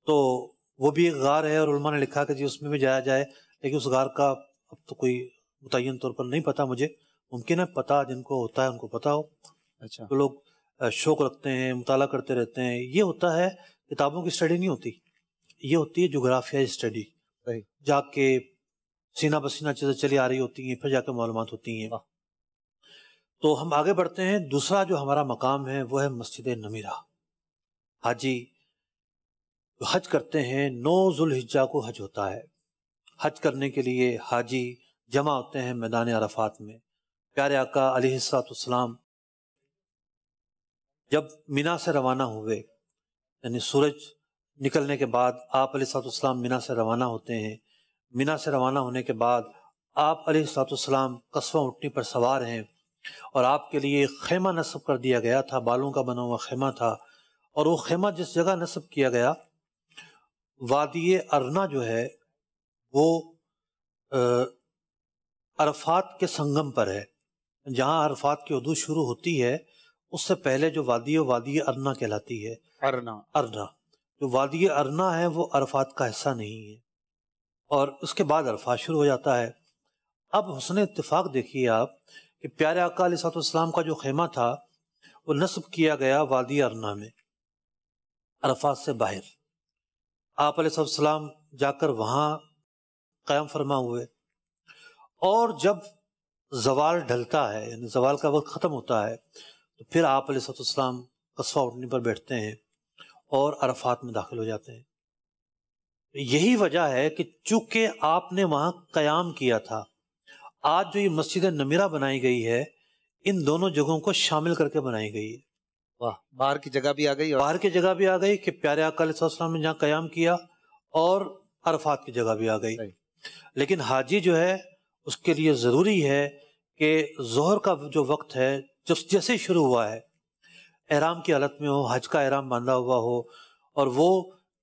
تو وہ بھی ایک غار ہے، اور علماء نے لکھا کہ جی اس میں بھی جایا جائے، لیکن اس غار کا اب تو کوئی متعین طور پر نہیں پتا مجھے. ممکن ہے پتہ جن کو ہوتا ہے ان کو پتا ہو. اچھا. تو لوگ شوق رکھتے ہیں، مطالعہ کرتے رہتے ہیں. یہ ہوتا ہے کتابوں کی اسٹڈی نہیں ہوتی، یہ ہوتی ہے جغرافیائی اسٹڈی. جا کے سینہ بسینہ چیزیں چلی آ رہی ہوتی ہیں، پھر جا کے معلومات ہوتی ہیں. تو ہم آگے بڑھتے ہیں. دوسرا جو ہمارا مقام ہے وہ ہے مسجد نمیرہ. حاجی حج کرتے ہیں، 9 ذوالحجہ کو حج ہوتا ہے. حج کرنے کے لیے حاجی جمع ہوتے ہیں میدان عرفات میں. پیارے آقا علیہ السلام جب مینا سے روانہ ہوئے، یعنی سورج نکلنے کے بعد آپ علیہ السلام مینا سے روانہ ہوتے ہیں. مینا سے روانہ ہونے کے بعد آپ علیہ السلام قصوہ اونٹنی پر سوار ہیں، اور آپ کے لیے خیمہ نصب کر دیا گیا تھا. بالوں کا بنا ہوا خیمہ تھا، اور وہ خیمہ جس جگہ نصب کیا گیا وادی ارنا جو ہے وہ عرفات کے سنگم پر ہے. جہاں عرفات کی حدود شروع ہوتی ہے اس سے پہلے جو وادی ارنا کہلاتی ہے. ارنا جو وادی ارنا ہے وہ عرفات کا حصہ نہیں ہے، اور اس کے بعد عرفات شروع ہو جاتا ہے. اب حسن اتفاق دیکھیے آپ کہ پیارے آقا علیہ السلام کا جو خیمہ تھا وہ نصب کیا گیا وادی ارنا میں، عرفات سے باہر. آپ علیہ السلام جا کر وہاں قیام فرما ہوئے، اور جب زوال ڈھلتا ہے، یعنی زوال کا وقت ختم ہوتا ہے، تو پھر آپ علیہ السلام قصوہ اونٹنی پر بیٹھتے ہیں اور عرفات میں داخل ہو جاتے ہیں. یہی وجہ ہے کہ چونکہ آپ نے وہاں قیام کیا تھا، آج جو یہ مسجد نمیرہ بنائی گئی ہے ان دونوں جگہوں کو شامل کر کے بنائی گئی ہے. واہ، باہر کی جگہ بھی آ گئی، باہر کی جگہ بھی آ گئی کہ پیارے آقا علیہ السلام نے جہاں قیام کیا، اور عرفات کی جگہ بھی آ گئی. لیکن حاجی جو ہے اس کے لیے ضروری ہے کہ ظہر کا جو وقت ہے جب جیسے شروع ہوا ہے، احرام کی حالت میں ہو، حج کا احرام باندھا ہوا ہو، اور وہ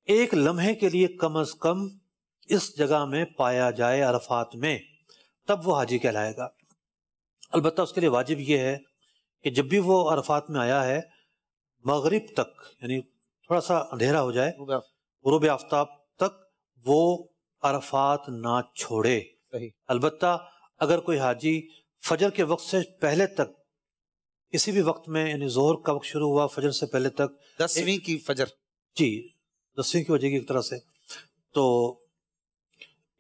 ایک لمحے کے لیے کم از کم اس جگہ میں پایا جائے عرفات میں، تب وہ حاجی کہلائے گا۔ البتہ اس کے لیے واجب یہ ہے کہ جب بھی وہ عرفات میں آیا ہے، مغرب تک، یعنی تھوڑا سا اندھیرا ہو جائے، غروب آفتاب تک وہ عرفات نہ چھوڑے۔ صحیح۔ البتہ اگر کوئی حاجی فجر کے وقت سے پہلے تک کسی بھی وقت میں، یعنی ظہر کا وقت شروع ہوا فجر سے پہلے تک، 10ویں کی فجر، جی 10ویں کی وجہ کی ایک طرح سے، تو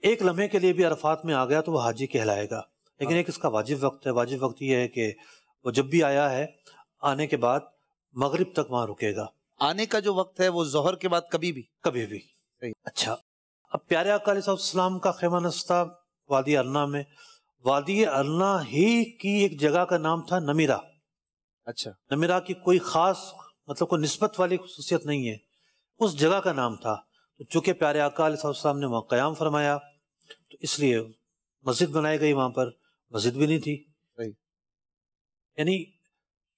ایک لمحے کے لیے بھی عرفات میں آ گیا تو وہ حاجی کہلائے گا۔ لیکن ایک اس کا واجب وقت ہے۔ واجب وقت یہ ہے کہ وہ جب بھی آیا ہے، آنے کے بعد مغرب تک وہاں رکے گا۔ آنے کا جو وقت ہے وہ ظہر کے بعد کبھی بھی؟ کبھی بھی۔ صحیح۔ اچھا، اب پیارے آقا علیہ السلام کا خیمہ نشستہ وادی ارنا میں، وادی ارنا ہی کی ایک جگہ کا نام تھا نمیرہ۔ اچھا، نمیرہ کی کوئی خاص مطلب کوئی نسبت والی خصوصیت نہیں ہے، اس جگہ کا نام تھا۔ تو چونکہ پیارے آقا علیہ السلام نے وہاں قیام فرمایا تو اس لیے مسجد بنائی گئی، وہاں پر مسجد بھی نہیں تھی۔ صحیح۔ یعنی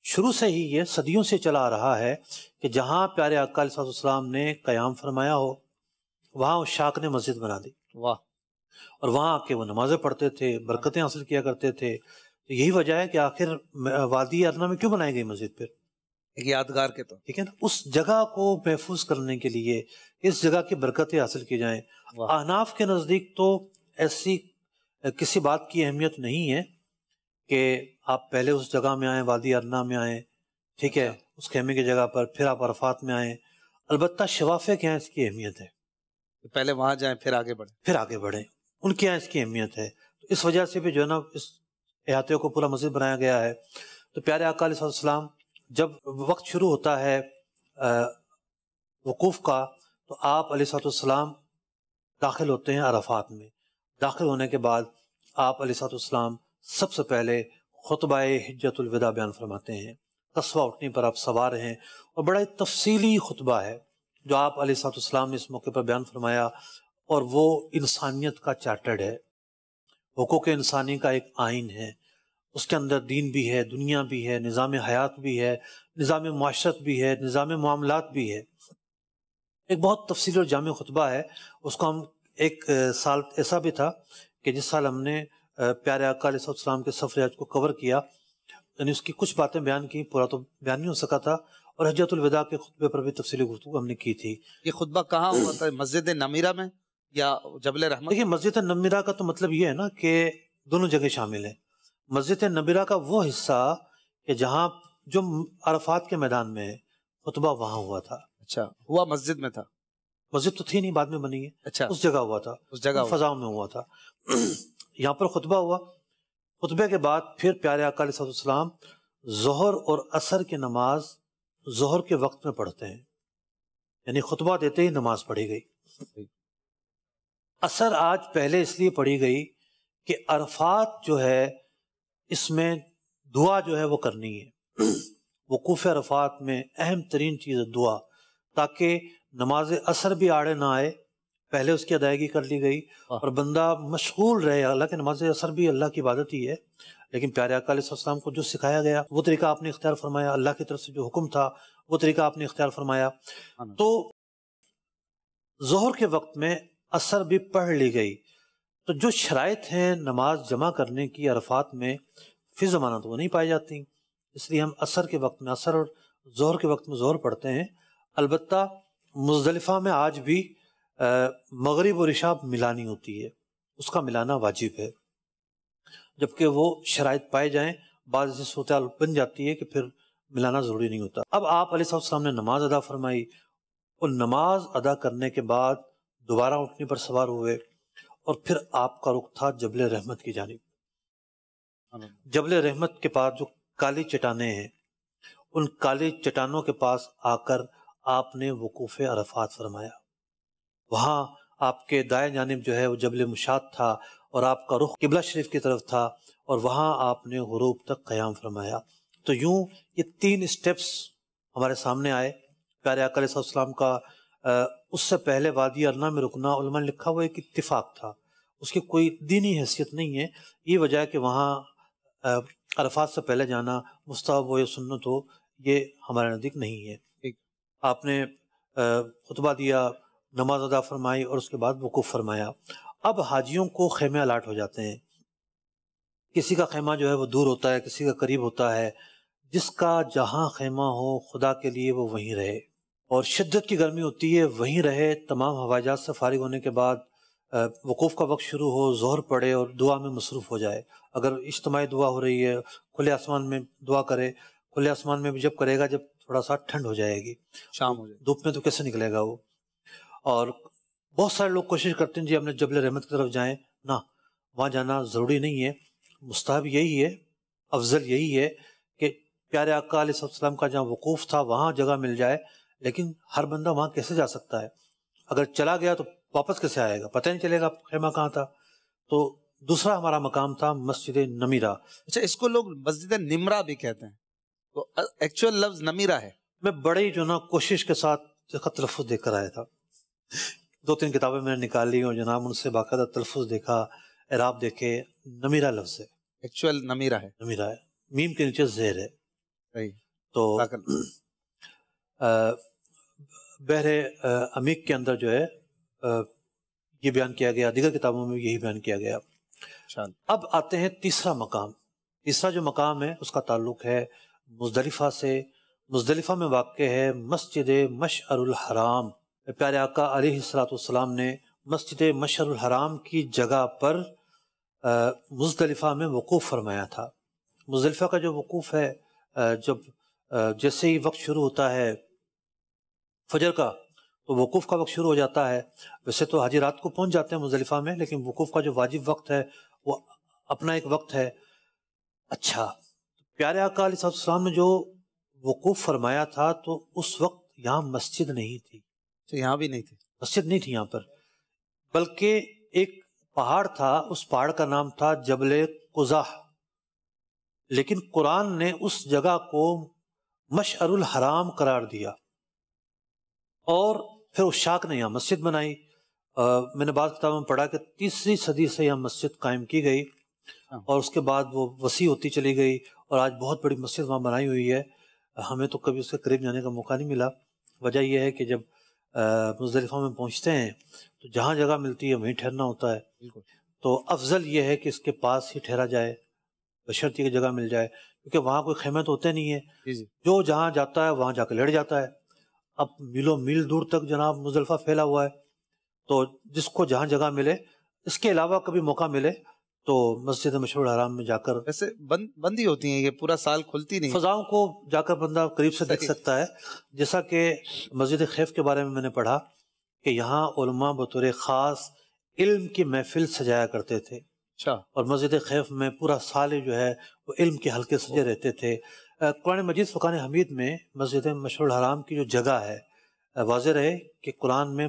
شروع سے ہی یہ صدیوں سے چلا آ رہا ہے کہ جہاں پیارے آقا علیہ السلام نے قیام فرمایا ہو وہاں اس شاخ نے مسجد بنا دی، واہ، اور وہاں آ کے وہ نمازیں پڑھتے تھے، برکتیں حاصل کیا کرتے تھے۔ تو یہی وجہ ہے کہ آخر وادی ارنا میں کیوں بنائی گئی مسجد پھر؟ ایک یادگار کے طور۔ ٹھیک ہے نا، اس جگہ کو محفوظ کرنے کے لیے، اس جگہ کی برکتیں حاصل کی جائیں۔ واہ۔ احناف کے نزدیک تو ایسی کسی بات کی اہمیت نہیں ہے کہ آپ پہلے اس جگہ میں آئیں، وادی ارنا میں آئیں، ٹھیک ہے، اس خیمے کی جگہ پر، پھر آپ عرفات میں آئیں۔ البتہ شوافے کے یہاں اس کی اہمیت ہے، پہلے وہاں جائیں پھر آگے بڑھیں۔ پھر آگے بڑھیں، ان کے یہاں اس کی اہمیت ہے۔ تو اس وجہ سے بھی جو ہے نا اس احاطے کو پورا مسجد بنایا گیا ہے۔ تو پیارے آقا علیہ السلام جب وقت شروع ہوتا ہے وقوف کا تو آپ علیہ السلام داخل ہوتے ہیں عرفات میں۔ داخل ہونے کے بعد آپ علیہ السلام سب سے پہلے خطبہ حجۃ الوداع بیان فرماتے ہیں۔ قصوہ اٹھنے پر آپ سوار ہیں، اور بڑا تفصیلی خطبہ ہے جو آپ علیہ السلام نے اس موقع پر بیان فرمایا، اور وہ انسانیت کا چارٹرڈ ہے، حقوق انسانی کا ایک آئین ہے۔ اس کے اندر دین بھی ہے، دنیا بھی ہے، نظام حیات بھی ہے، نظام معاشرت بھی ہے، نظام معاملات بھی ہے۔ ایک بہت تفصیلی اور جامع خطبہ ہے۔ اس کو ہم ایک سال ایسا بھی تھا کہ جس سال ہم نے پیارے آقا علیہ السلام کے سفر حج کو کور کیا، یعنی اس کی کچھ باتیں بیان کی، پورا تو بیان نہیں ہو سکا تھا، اور حجۃ الوداع کے خطبے پر بھی تفصیلی گفتگو ہم نے کی تھی۔ یہ خطبہ کہاں ہوا تھا؟ مسجد نمیرہ میں یا جبل رحمت؟ دیکھیے، مسجد نمیرہ کا تو مطلب یہ ہے نا کہ دونوں جگہ شامل ہے۔ مسجد نمیرہ کا وہ حصہ کہ جہاں جو عرفات کے میدان میں ہے، خطبہ وہاں ہوا تھا۔ اچھا، ہوا مسجد میں تھا؟ مسجد تو تھی نہیں، بعد میں بنی ہے۔ اچھا، اس جگہ ہوا تھا، اس جگہ ہوا۔ فضاؤں میں ہوا تھا۔ یہاں پر خطبہ ہوا، خطبے کے بعد پھر پیارے آقا علیہ السلام ظہر اور عصر کی نماز ظہر کے وقت میں پڑھتے ہیں، یعنی خطبہ دیتے ہی نماز پڑھی گئی۔ عصر آج پہلے اس لیے پڑھی گئی کہ عرفات جو ہے اس میں دعا جو ہے وہ کرنی ہے۔ وقوف عرفات میں اہم ترین چیز ہے دعا، تاکہ نماز عصر بھی آڑے نہ آئے، پہلے اس کی ادائیگی کر لی گئی اور بندہ مشغول رہے۔ حالانکہ نماز عصر بھی اللہ کی عبادت ہی ہے، لیکن پیارے آقا علیہ السلام کو جو سکھایا گیا وہ طریقہ آپ نے اختیار فرمایا، اللہ کی طرف سے جو حکم تھا وہ طریقہ آپ نے اختیار فرمایا۔ تو ظہر کے وقت میں عصر بھی پڑھ لی گئی۔ تو جو شرائط ہیں نماز جمع کرنے کی عرفات میں فی زمانہ تو وہ نہیں پائی جاتی، اس لیے ہم عصر کے وقت میں عصر اور ظہر کے وقت میں ظہر پڑھتے ہیں۔ البتہ مزدلفہ میں آج بھی مغرب اور عشاء ملانی ہوتی ہے، اس کا ملانا واجب ہے، جبکہ وہ شرائط پائے جائیں، بعض ایسی صورتحال بن جاتی ہے کہ پھر ملانا ضروری نہیں ہوتا۔ اب آپ علیہ السلام نے نماز ادا فرمائی، اور نماز ادا کرنے کے بعد دوبارہ اٹھنے پر سوار ہوئے، اور پھر آپ کا رخ تھا جبل رحمت کی جانب۔ جبل رحمت کے پاس جو کالی چٹانیں ہیں، ان کالی چٹانوں کے پاس آ کر آپ نے وقوف عرفات فرمایا۔ وہاں آپ کے دائیں جانب جو ہے وہ جبل مشات تھا، اور آپ کا رخ قبلہ شریف کی طرف تھا، اور وہاں آپ نے غروب تک قیام فرمایا۔ تو یوں یہ 3 سٹیپس ہمارے سامنے آئے۔ پیارے آقا علیہ السلام کا اس سے پہلے وادی ارنا میں رکنا علماء نے لکھا ہوا ایک اتفاق تھا، اس کی کوئی دینی حیثیت نہیں ہے۔ یہ وجہ ہے کہ وہاں عرفات سے پہلے جانا مستحب ہو یا سنت ہو، یہ ہمارے نزدیک نہیں ہے۔ آپ نے خطبہ دیا، نماز ادا فرمائی اور اس کے بعد وقوف فرمایا۔ اب حاجیوں کو خیمے الاٹ ہو جاتے ہیں، کسی کا خیمہ جو ہے وہ دور ہوتا ہے، کسی کا قریب ہوتا ہے، جس کا جہاں خیمہ ہو خدا کے لیے وہ وہیں رہے، اور شدت کی گرمی ہوتی ہے وہیں رہے۔ تمام ہوائی جہاز سے فارغ ہونے کے بعد وقوف کا وقت شروع ہو، ظہر پڑے اور دعا میں مصروف ہو جائے۔ اگر اجتماعی دعا ہو رہی ہے کھلے آسمان میں دعا کرے، کھلے آسمان میں بھی جب کرے گا جب تھوڑا سا ٹھنڈ ہو جائے گی، شام ہو جائے، دھوپ میں تو کیسے نکلے گا وہ۔ اور بہت سارے لوگ کوشش کرتے ہیں جی ہم نے جبل رحمت کی طرف جائیں، نہ، وہاں جانا ضروری نہیں ہے، مستحب یہی ہے، افضل یہی ہے کہ پیارے آقا علیہ السلام کا جہاں وقوف تھا وہاں جگہ مل جائے۔ لیکن ہر بندہ وہاں کیسے جا سکتا ہے؟ اگر چلا گیا تو واپس کیسے آئے گا؟ پتہ نہیں چلے گا خیمہ کہاں تھا۔ تو دوسرا ہمارا مقام تھا مسجد نمیرہ۔ اچھا، اس کو لوگ مسجد نمرہ بھی کہتے ہیں، تو ایکچوئل لفظ نمیرہ ہے۔ میں بڑی جو نا کوشش کے ساتھ تلفظ دیکھ کر آیا تھا، 2-3 کتابیں میں نے نکال لی اور جناب ان سے باقاعدہ تلفظ دیکھا، اعراب دیکھے۔ نمیرہ لفظ ہے، ایکچوئل نمیرہ ہے، نمیرہ ہے، میم کے نیچے زیر ہے۔ صحیح۔ تو بحر عمیق کے اندر جو ہے یہ بیان کیا گیا، دیگر کتابوں میں یہی بیان کیا گیا۔ اب آتے ہیں تیسرا مقام۔ تیسرا جو مقام ہے اس کا تعلق ہے مزدلفہ سے۔ مزدلفہ میں واقع ہے مسجد مشعر الحرام۔ پیارے آقا علیہ السلام نے مسجد مشعر الحرام کی جگہ پر مزدلفہ میں وقوف فرمایا تھا۔ مزدلفہ کا جو وقوف ہے، جب جیسے ہی وقت شروع ہوتا ہے فجر کا تو وقوف کا وقت شروع ہو جاتا ہے۔ ویسے تو حاجی رات کو پہنچ جاتے ہیں مزدلفہ میں، لیکن وقوف کا جو واجب وقت ہے وہ اپنا ایک وقت ہے۔ اچھا، پیارے آقا علیہ السلام نے جو وقوف فرمایا تھا تو اس وقت یہاں مسجد نہیں تھی، یہاں بھی نہیں تھی، مسجد نہیں تھی یہاں پر، بلکہ ایک پہاڑ تھا، اس پہاڑ کا نام تھا جبل قزح۔ لیکن قرآن نے اس جگہ کو مشعر الحرام قرار دیا اور پھر اس شاک نے یہاں مسجد بنائی۔ میں نے بعض کتابوں میں پڑھا کہ 3ری صدی سے یہاں مسجد قائم کی گئی اور اس کے بعد وہ وسیع ہوتی چلی گئی اور آج بہت بڑی مسجد وہاں بنائی ہوئی ہے۔ ہمیں تو کبھی اس کے قریب جانے کا موقع نہیں ملا۔ وجہ یہ ہے کہ جب مزدلفہ میں پہنچتے ہیں تو جہاں جگہ ملتی ہے وہیں ٹھہرنا ہوتا ہے، تو افضل یہ ہے کہ اس کے پاس ہی ٹھہرا جائے بشرطیہ کہ جگہ مل جائے، کیونکہ وہاں کوئی خیمے تو ہوتے نہیں ہیں، جو جہاں جاتا ہے وہاں جا کے لیٹ جاتا ہے۔ اب میلوں میل دور تک جناب مزدلفہ پھیلا ہوا ہے، تو جس کو جہاں جگہ ملے، اس کے علاوہ کبھی موقع ملے تو مسجد مشعر الحرام میں جا کر، ویسے بندی ہوتی ہیں یہ پورا سال کھلتی نہیں، فضاؤں کو جا کر بندہ قریب سے دیکھ سکتا ہے۔ جیسا کہ مسجد خیف کے بارے میں نے پڑھا کہ یہاں علماء بطور خاص علم کی محفل سجایا کرتے تھے، اور مسجد خیف میں پورا سال جو ہے وہ علم کے حلقے سجے رہتے تھے۔ قرآن مجید فرقان حمید میں مسجد مشعر الحرام کی جو جگہ ہے، واضح رہے کہ قرآن میں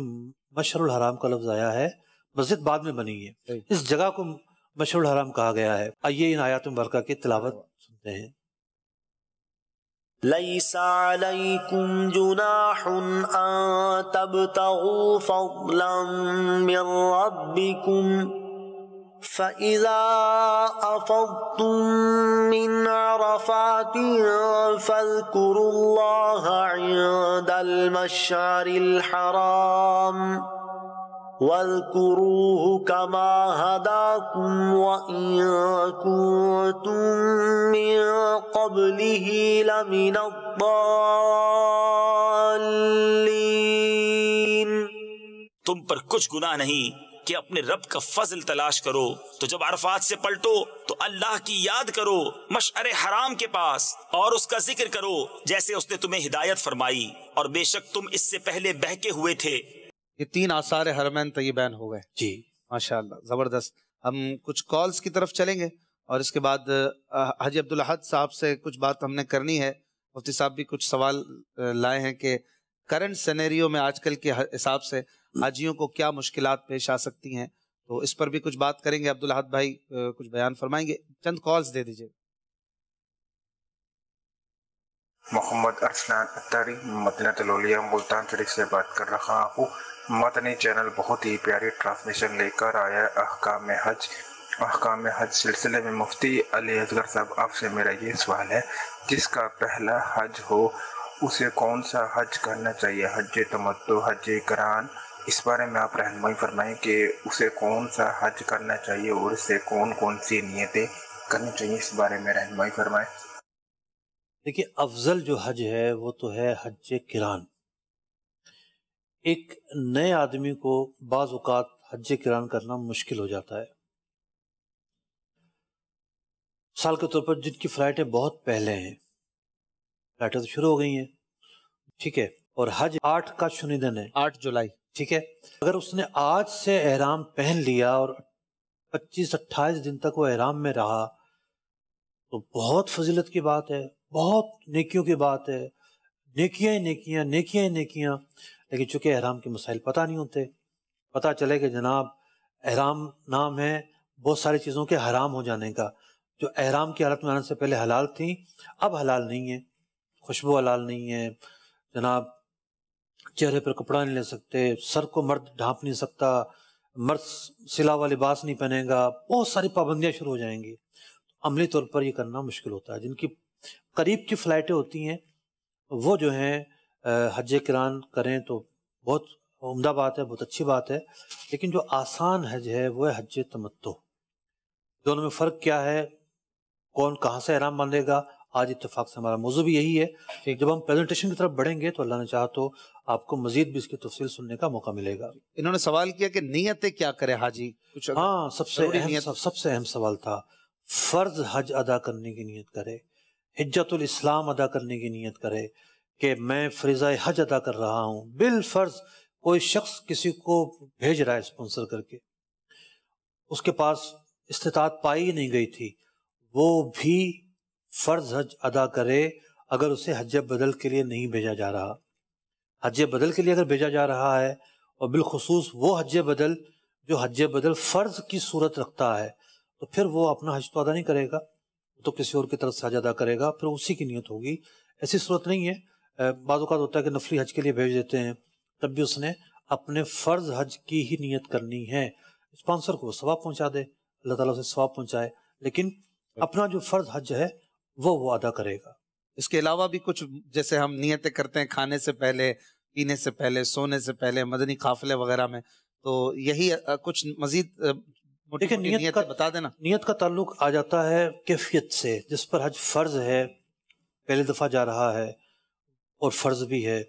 مشعر الحرام کا لفظ آیا ہے، مسجد بعد میں بنی ہے، اس جگہ کو مشعر الحرام کہا گیا ہے۔ آئیے ان آیات مبارکہ کی تلاوت سنتے ہیں۔ ليس عليكم جناح أن تبتغوا فضلا من ربكم فإذا أفضتم من عرفات فاذكروا الله عند المشعر الحرام واذكروه كما هداكم وإن كنتم من قبله لمن الضالين۔ تم پر کچھ گناہ نہیں کہ اپنے رب کا فضل تلاش کرو، تو جب عرفات سے پلٹو تو اللہ کی یاد کرو مشعر حرام کے پاس اور اس کا ذکر کرو جیسے اس نے تمہیں ہدایت فرمائی، اور بے شک تم اس سے پہلے بہکے ہوئے تھے۔ یہ 3 آثار حرمین طیبین ہو گئے۔ جی ماشاءاللہ، زبردست۔ ہم کچھ کالز کی طرف چلیں گے اور اس کے بعد حاجی عبدالاحد صاحب سے کچھ بات ہم نے کرنی ہے۔ مفتی صاحب بھی کچھ سوال لائے ہیں کہ کرنٹ سینیریو میں آج کل کے حساب سے حاجیوں کو کیا مشکلات پیش آ سکتی ہیں، تو اس پر بھی کچھ بات کریں گے۔ عبدالاحد بھائی کچھ بیان فرمائیں گے، چند کالز دے دیجئے۔ محمد ارسلان اتاری مدینہ الاولیاء ملتان شریف سے بات کر رہا ہوں۔ مدنی چینل بہت ہی پیاری ٹرانسمیشن لے کر آیا ہے، احکام حج احکام حج سلسلے میں مفتی علی اصغر صاحب آپ سے میرا یہ سوال ہے، جس کا پہلا حج ہو اسے کون سا حج کرنا چاہیے، حج تمتع، حج قران؟ اس بارے میں آپ رہنمائی فرمائیں کہ اسے کون سا حج کرنا چاہیے اور اسے کون کون سی نیتیں کرنی چاہیے، اس بارے میں رہنمائی فرمائیں۔ دیکھیے، افضل جو حج ہے وہ تو ہے حج قران۔ ایک نئے آدمی کو بعض اوقات حج قران کرنا مشکل ہو جاتا ہے۔ مثال کے طور پر جن کی فلائٹیں بہت پہلے ہیں، فلائٹیں تو شروع ہو گئی ہیں، ٹھیک ہے، اور حج 8 کا شنیدن ہے، 8 جولائی، ٹھیک ہے، اگر اس نے آج سے احرام پہن لیا اور 25-28 دن تک وہ احرام میں رہا تو بہت فضیلت کی بات ہے، بہت نیکیوں کی بات ہے، نیکیاں ہی نیکیاں، نیکیاں ہی نیکیاں۔ لیکن چونکہ احرام کے مسائل پتہ نہیں ہوتے، پتہ چلے کہ جناب احرام نام ہے بہت ساری چیزوں کے حرام ہو جانے کا، جو احرام کی حالت میں آنے سے پہلے حلال تھیں اب حلال نہیں ہیں، خوشبو حلال نہیں ہے، جناب چہرے پر کپڑا نہیں لے سکتے، سر کو مرد ڈھانپ نہیں سکتا، مرد سلا ہوا لباس نہیں پہنے گا، بہت ساری پابندیاں شروع ہو جائیں گی۔ عملی طور پر یہ کرنا مشکل ہوتا ہے۔ جن کی قریب کی فلائٹیں ہوتی ہیں وہ جو ہیں حج قران کریں تو بہت عمدہ بات ہے، بہت اچھی بات ہے، لیکن جو آسان حج ہے وہ ہے حج تمتع۔ دونوں میں فرق کیا ہے، کون کہاں سے احرام باندھے گا، آج اتفاق سے ہمارا موضوع بھی یہی ہے۔ جب ہم پریزنٹیشن کی طرف بڑھیں گے تو اللہ نے چاہا تو آپ کو مزید بھی اس کی تفصیل سننے کا موقع ملے گا۔ انہوں نے سوال کیا کہ نیتیں کیا کرے حاجی، کچھ ہاں، سب سے اہم سوال تھا، فرض حج ادا کرنے کی نیت کرے، حجت الاسلام ادا کرنے کی نیت کرے کہ میں فریضہ حج ادا کر رہا ہوں بالفرض۔ کوئی شخص کسی کو بھیج رہا ہے اسپانسر کر کے، اس کے پاس استطاعت پائی ہی نہیں گئی تھی، وہ بھی فرض حج ادا کرے اگر اسے حج بدل کے لیے نہیں بھیجا جا رہا۔ حج بدل کے لیے اگر بھیجا جا رہا ہے، اور بالخصوص وہ حج بدل جو حج بدل فرض کی صورت رکھتا ہے، تو پھر وہ اپنا حج تو ادا نہیں کرے گا، تو کسی اور کی طرف سے حج ادا کرے گا، پھر اسی کی نیت ہوگی۔ ایسی صورت نہیں ہے، بعض اوقات ہوتا ہے کہ نفلی حج کے لیے بھیج دیتے ہیں، تب بھی اس نے اپنے فرض حج کی ہی نیت کرنی ہے۔ اسپانسر کو ثواب پہنچا دے، اللہ تعالیٰ سے ثواب پہنچائے، لیکن اپنا جو فرض حج ہے وہ ادا کرے گا۔ اس کے علاوہ بھی کچھ جیسے ہم نیتیں کرتے ہیں کھانے سے پہلے، پینے سے پہلے، سونے سے پہلے، مدنی قافلے وغیرہ میں، تو یہی کچھ مزید دیکھیں نیت کا بتا دینا۔ نیت کا تعلق آ جاتا ہے کیفیت سے۔ جس پر حج فرض ہے، پہلی دفعہ جا رہا ہے اور فرض بھی ہے،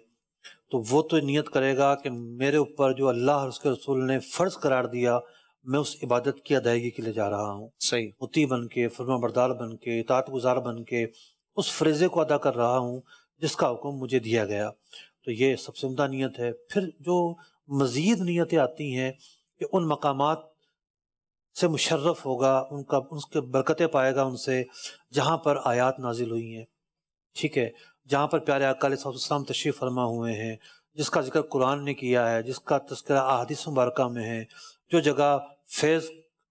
تو وہ تو نیت کرے گا کہ میرے اوپر جو اللہ اور اس کے رسول نے فرض قرار دیا، میں اس عبادت کی ادائیگی کے لیے جا رہا ہوں، صحیح، مطیع بن کے، فرما بردار بن کے، اطاعت گزار بن کے اس فریضے کو ادا کر رہا ہوں جس کا حکم مجھے دیا گیا۔ تو یہ سب سے عمدہ نیت ہے۔ پھر جو مزید نیتیں آتی ہیں کہ ان مقامات سے مشرف ہوگا، اس کے برکتیں پائے گا ان سے جہاں پر آیات نازل ہوئی ہیں، ٹھیک ہے، جہاں پر پیارے آقا علیہ السلام تشریف فرما ہوئے ہیں، جس کا ذکر قرآن نے کیا ہے، جس کا تذکرہ احادیث مبارکہ میں ہے، جو جگہ فیض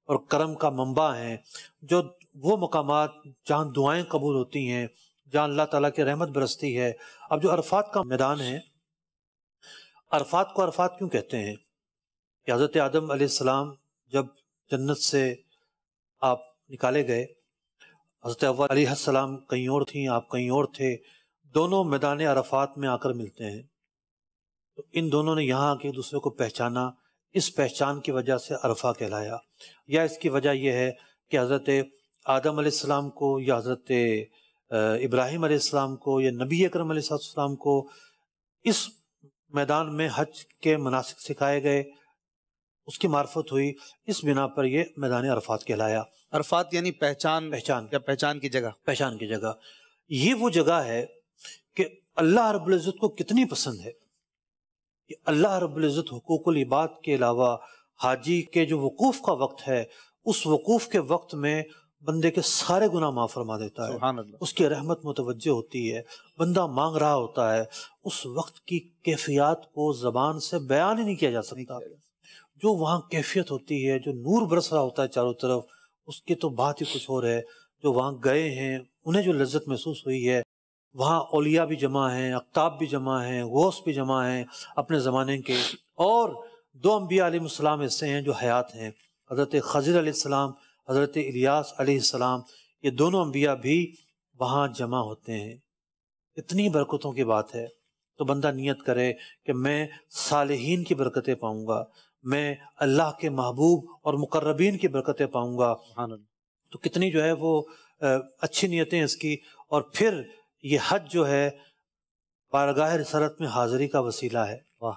اور کرم کا منبع ہیں، جو وہ مقامات جہاں دعائیں قبول ہوتی ہیں، جہاں اللہ تعالیٰ کی رحمت برستی ہے۔ اب جو عرفات کا میدان ہے، عرفات کو عرفات کیوں کہتے ہیں؟ کہ حضرت آدم علیہ السلام جب جنت سے آپ نکالے گئے، حضرت حوا علیہ السلام کہیں اور تھیں، آپ کہیں اور تھے، دونوں میدان عرفات میں آ کر ملتے ہیں۔ تو ان دونوں نے یہاں آ کے ایک دوسرے کو پہچانا، اس پہچان کی وجہ سے عرفہ کہلایا۔ یا اس کی وجہ یہ ہے کہ حضرت آدم علیہ السلام کو یا حضرت ابراہیم علیہ السلام کو یا نبی اکرم علیہ السلام کو اس میدان میں حج کے مناسک سکھائے گئے، اس کی معرفت ہوئی، اس بنا پر یہ میدان عرفات کہلایا۔ عرفات یعنی پہچان یا پہچان کی جگہ، پہچان کی جگہ۔ یہ وہ جگہ ہے کہ اللہ رب العزت کو کتنی پسند ہے کہ اللہ رب العزت حقوق العباد کے علاوہ حاجی کے جو وقوف کا وقت ہے، اس وقوف کے وقت میں بندے کے سارے گناہ معاف فرما دیتا ہے، سبحان اللہ، اس کی رحمت متوجہ ہوتی ہے، بندہ مانگ رہا ہوتا ہے، اس وقت کی کیفیات کو زبان سے بیان ہی نہیں کیا جا سکتا۔ جو وہاں کیفیت ہوتی ہے، جو نور برس رہا ہوتا ہے چاروں طرف، اس کی تو بات ہی کچھ اور ہے۔ جو وہاں گئے ہیں انہیں جو لذت محسوس ہوئی ہے، وہاں اولیاء بھی جمع ہیں، اقطاب بھی جمع ہیں، غوث بھی جمع ہیں اپنے زمانے کے، اور 2 انبیاء علیہ السلام ایسے ہیں جو حیات ہیں، حضرت خضر علیہ السلام، حضرت الیاس علیہ السلام، یہ دونوں انبیاء بھی وہاں جمع ہوتے ہیں. اتنی برکتوں کی بات ہے. تو بندہ نیت کرے کہ میں صالحین کی برکتیں پاؤں گا، میں اللہ کے محبوب اور مقربین کی برکتیں پاؤں گا. تو کتنی جو ہے وہ اچھی نیتیں اس کی. اور پھر یہ حج جو ہے بارگاہ رسالت میں حاضری کا وسیلہ ہے. واہ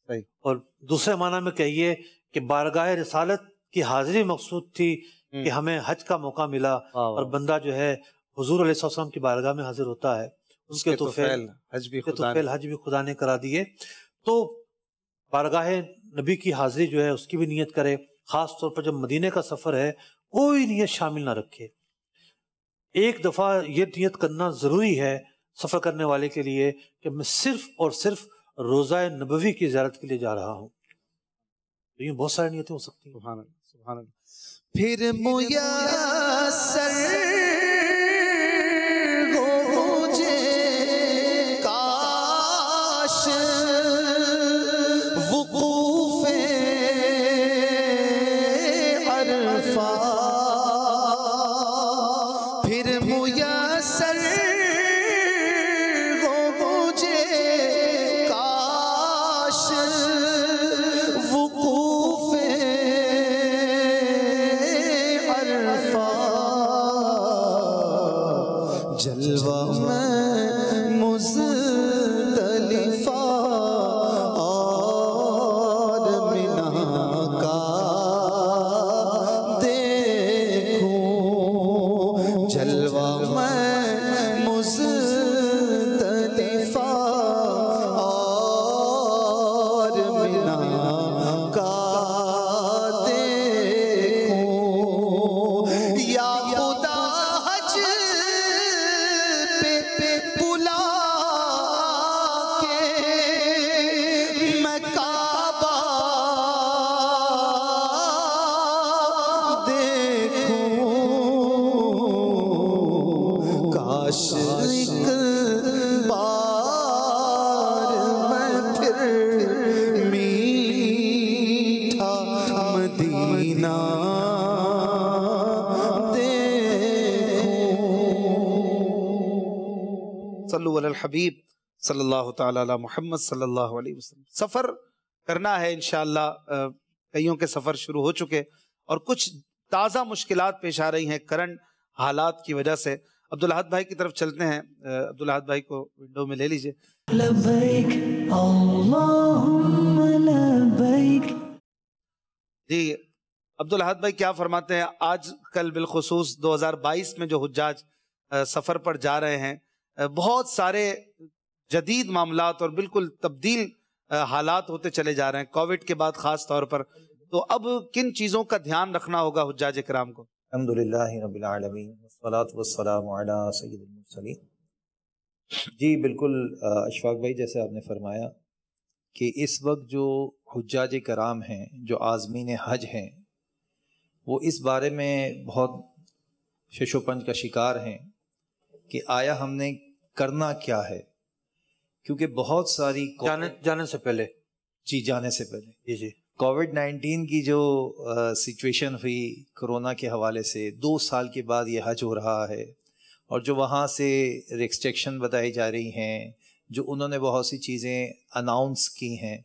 صحیح. اور دوسرے معنی میں کہیے کہ بارگاہ رسالت کی حاضری مقصود تھی کہ ہمیں حج کا موقع ملا، اور بندہ جو ہے حضور علیہ السلام کی بارگاہ میں حاضر ہوتا ہے. اس کے توفیل حج بھی خدا نے کرا دیے. تو بارگاہ نبی کی حاضری جو ہے اس کی بھی نیت کرے. خاص طور پر جب مدینے کا سفر ہے کوئی نیت شامل نہ رکھے. ایک دفعہ یہ نیت کرنا ضروری ہے سفر کرنے والے کے لیے کہ میں صرف اور صرف روضہ نبوی کی زیارت کے لیے جا رہا ہوں. تو یہ بہت ساری نیتیں ہو سکتی ہیں. سبحان اللہ سبحان اللہ. پھر میسر ہو مجھے کاش وقوف عرفہ، پھر میسر ہو مجھے کاش وقوف جلوہ میں مزدلفہ اور منی کا دیکھوں، جلوہ میں مزدلفہ اور منی کا دیکھوں. یا خدا حج بلا کے میں کعبہ دیکھوں، کاش ایک بار میں پھر میٹھا مدینہ صلو علی الحبیب صلی اللہ تعالی علی محمد صلی اللہ علیہ وسلم. سفر کرنا ہے انشاءاللہ. کئیوں کے سفر شروع ہو چکے اور کچھ تازہ مشکلات پیش آ رہی ہیں کرنٹ حالات کی وجہ سے. عبدالاحد بھائی کی طرف چلتے ہیں. عبدالاحد بھائی کو ونڈو میں لے لیجئے. لبیک اللہم لبیک. جی عبدالاحد بھائی کیا فرماتے ہیں؟ آج کل بالخصوص 2022 میں جو حجاج سفر پر جا رہے ہیں، بہت سارے جدید معاملات اور بالکل تبدیل حالات ہوتے چلے جا رہے ہیں کووڈ کے بعد خاص طور پر. تو اب کن چیزوں کا دھیان رکھنا ہوگا حجاج کرام کو؟ الحمدللہ رب العالمین والصلاة والسلام علی سید المرسلین. جی بالکل اشفاق بھائی، جیسے آپ نے فرمایا کہ اس وقت جو حجاج کرام ہیں، جو عازمین حج ہیں، وہ اس بارے میں بہت شش و پنج کا شکار ہیں کہ آیا ہم نے کرنا کیا ہے. کیونکہ بہت ساری جانے سے پہلے جانے سے پہلے جی کووڈ-19 کی جو سچویشن ہوئی کرونا کے حوالے سے، 2 سال کے بعد یہ حج ہو رہا ہے، اور جو وہاں سے ریسٹرکشن بتائی جا رہی ہیں، جو انہوں نے بہت سی چیزیں اناؤنس کی ہیں،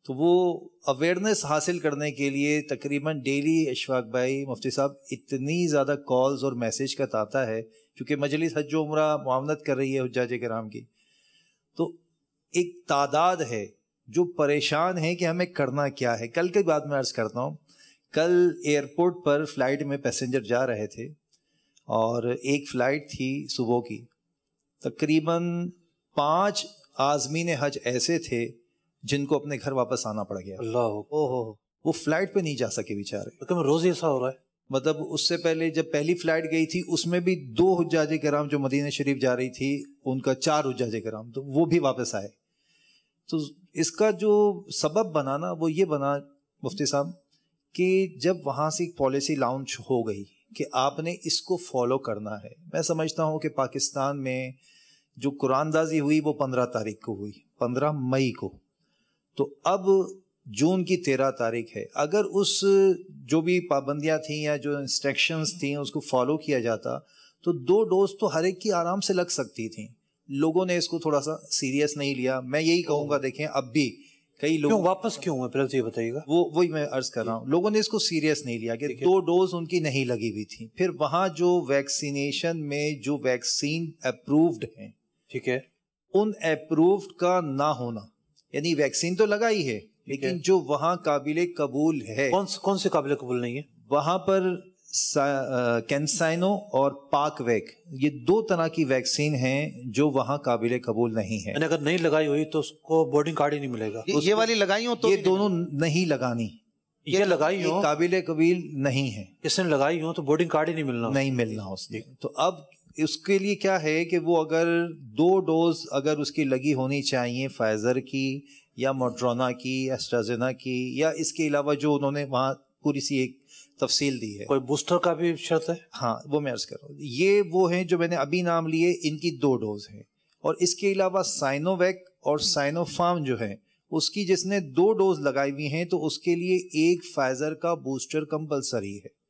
تو وہ اویئرنیس حاصل کرنے کے لیے تقریباً ڈیلی اشفاق بھائی مفتی صاحب اتنی زیادہ کالز اور میسیج کا آتا ہے، کیونکہ مجلس حج و عمرہ معاونت کر رہی ہے حجاج کرام کی. تو ایک تعداد ہے جو پریشان ہے کہ ہمیں کرنا کیا ہے. کل کے بعد میں عرض کرتا ہوں، کل ایئرپورٹ پر فلائٹ میں پیسنجر جا رہے تھے، اور ایک فلائٹ تھی صبح کی، تقریباً 5 عازمین حج ایسے تھے جن کو اپنے گھر واپس آنا پڑ گیا. اللہ وہ فلائٹ پہ نہیں جا سکے بیچارے. روز ایسا ہو رہا ہے. مطلب اس سے پہلے جب پہلی فلائٹ گئی تھی اس میں بھی 2 حجاج کرام جو مدینہ شریف جا رہی تھی، ان کا 4 حجاج کرام، تو وہ بھی واپس آئے. تو اس کا جو سبب بنا نا، وہ یہ بنا مفتی صاحب کہ جب وہاں سے ایک پالیسی لانچ ہو گئی کہ آپ نے اس کو فالو کرنا ہے. میں سمجھتا ہوں کہ پاکستان میں جو قرآن دازی ہوئی وہ 15 تاریخ کو ہوئی، 15 مئی کو. تو اب جون کی 13 تاریخ ہے. اگر اس جو بھی پابندیاں تھیں یا جو انسٹرکشنز تھیں اس کو فالو کیا جاتا تو 2 ڈوز تو ہر ایک کی آرام سے لگ سکتی تھیں. لوگوں نے اس کو تھوڑا سا سیریس نہیں لیا. میں یہی کہوں گا دیکھیں اب بھی کئی لوگ واپس کیوں ہوئے پہلے تو یہ بتائیے گا. وہی میں عرض کر رہا ہوں, لوگوں نے اس کو سیریس نہیں لیا کہ 2 ڈوز ان کی نہیں لگی ہوئی تھی. پھر وہاں جو ویکسینیشن میں جو ویکسین اپرووڈ ہیں, ٹھیک ہے, ان اپرووڈ کا نہ ہونا, یعنی ویکسین تو لگائی ہے لیکن جو وہاں قابل قبول ہے, کون سے قابل قبول نہیں ہے وہاں پر کینسائنو اور پاک ویک, یہ 2 طرح کی ویکسین ہیں جو وہاں قابل قبول نہیں ہے. یعنی اگر نہیں لگائی ہوئی تو اس کو بورڈنگ کارڈ ہی نہیں ملے گا. یہ والی لگائی ہوں تو یہ دونوں نہیں لگانی, یہ لگائی ہو قابل قبول نہیں ہے. کس نے لگائی ہو تو بورڈنگ کارڈ ہی نہیں ملنا اس نے. تو اب اس کے لیے کیا ہے کہ وہ اگر 2 ڈوز اگر اس کی لگی ہونی چاہیے فائزر کی یا موڈرونا کی, ایسٹرازینا کی, یا اس کے علاوہ جو انہوں نے وہاں پوری سی ایک تفصیل دی ہے. کوئی بوسٹر کا بھی شرط ہے؟ ہاں وہ میں عرض کر رہا ہوں, یہ وہ ہیں جو میں نے ابھی نام لیے, ان کی 2 ڈوز ہیں. اور اس کے علاوہ سائنو ویک اور سائنو فارم جو ہے اس کی جس نے 2 ڈوز لگائی ہوئی ہیں تو اس کے لیے ایک فائزر کا بوسٹر کمپلسری ہے.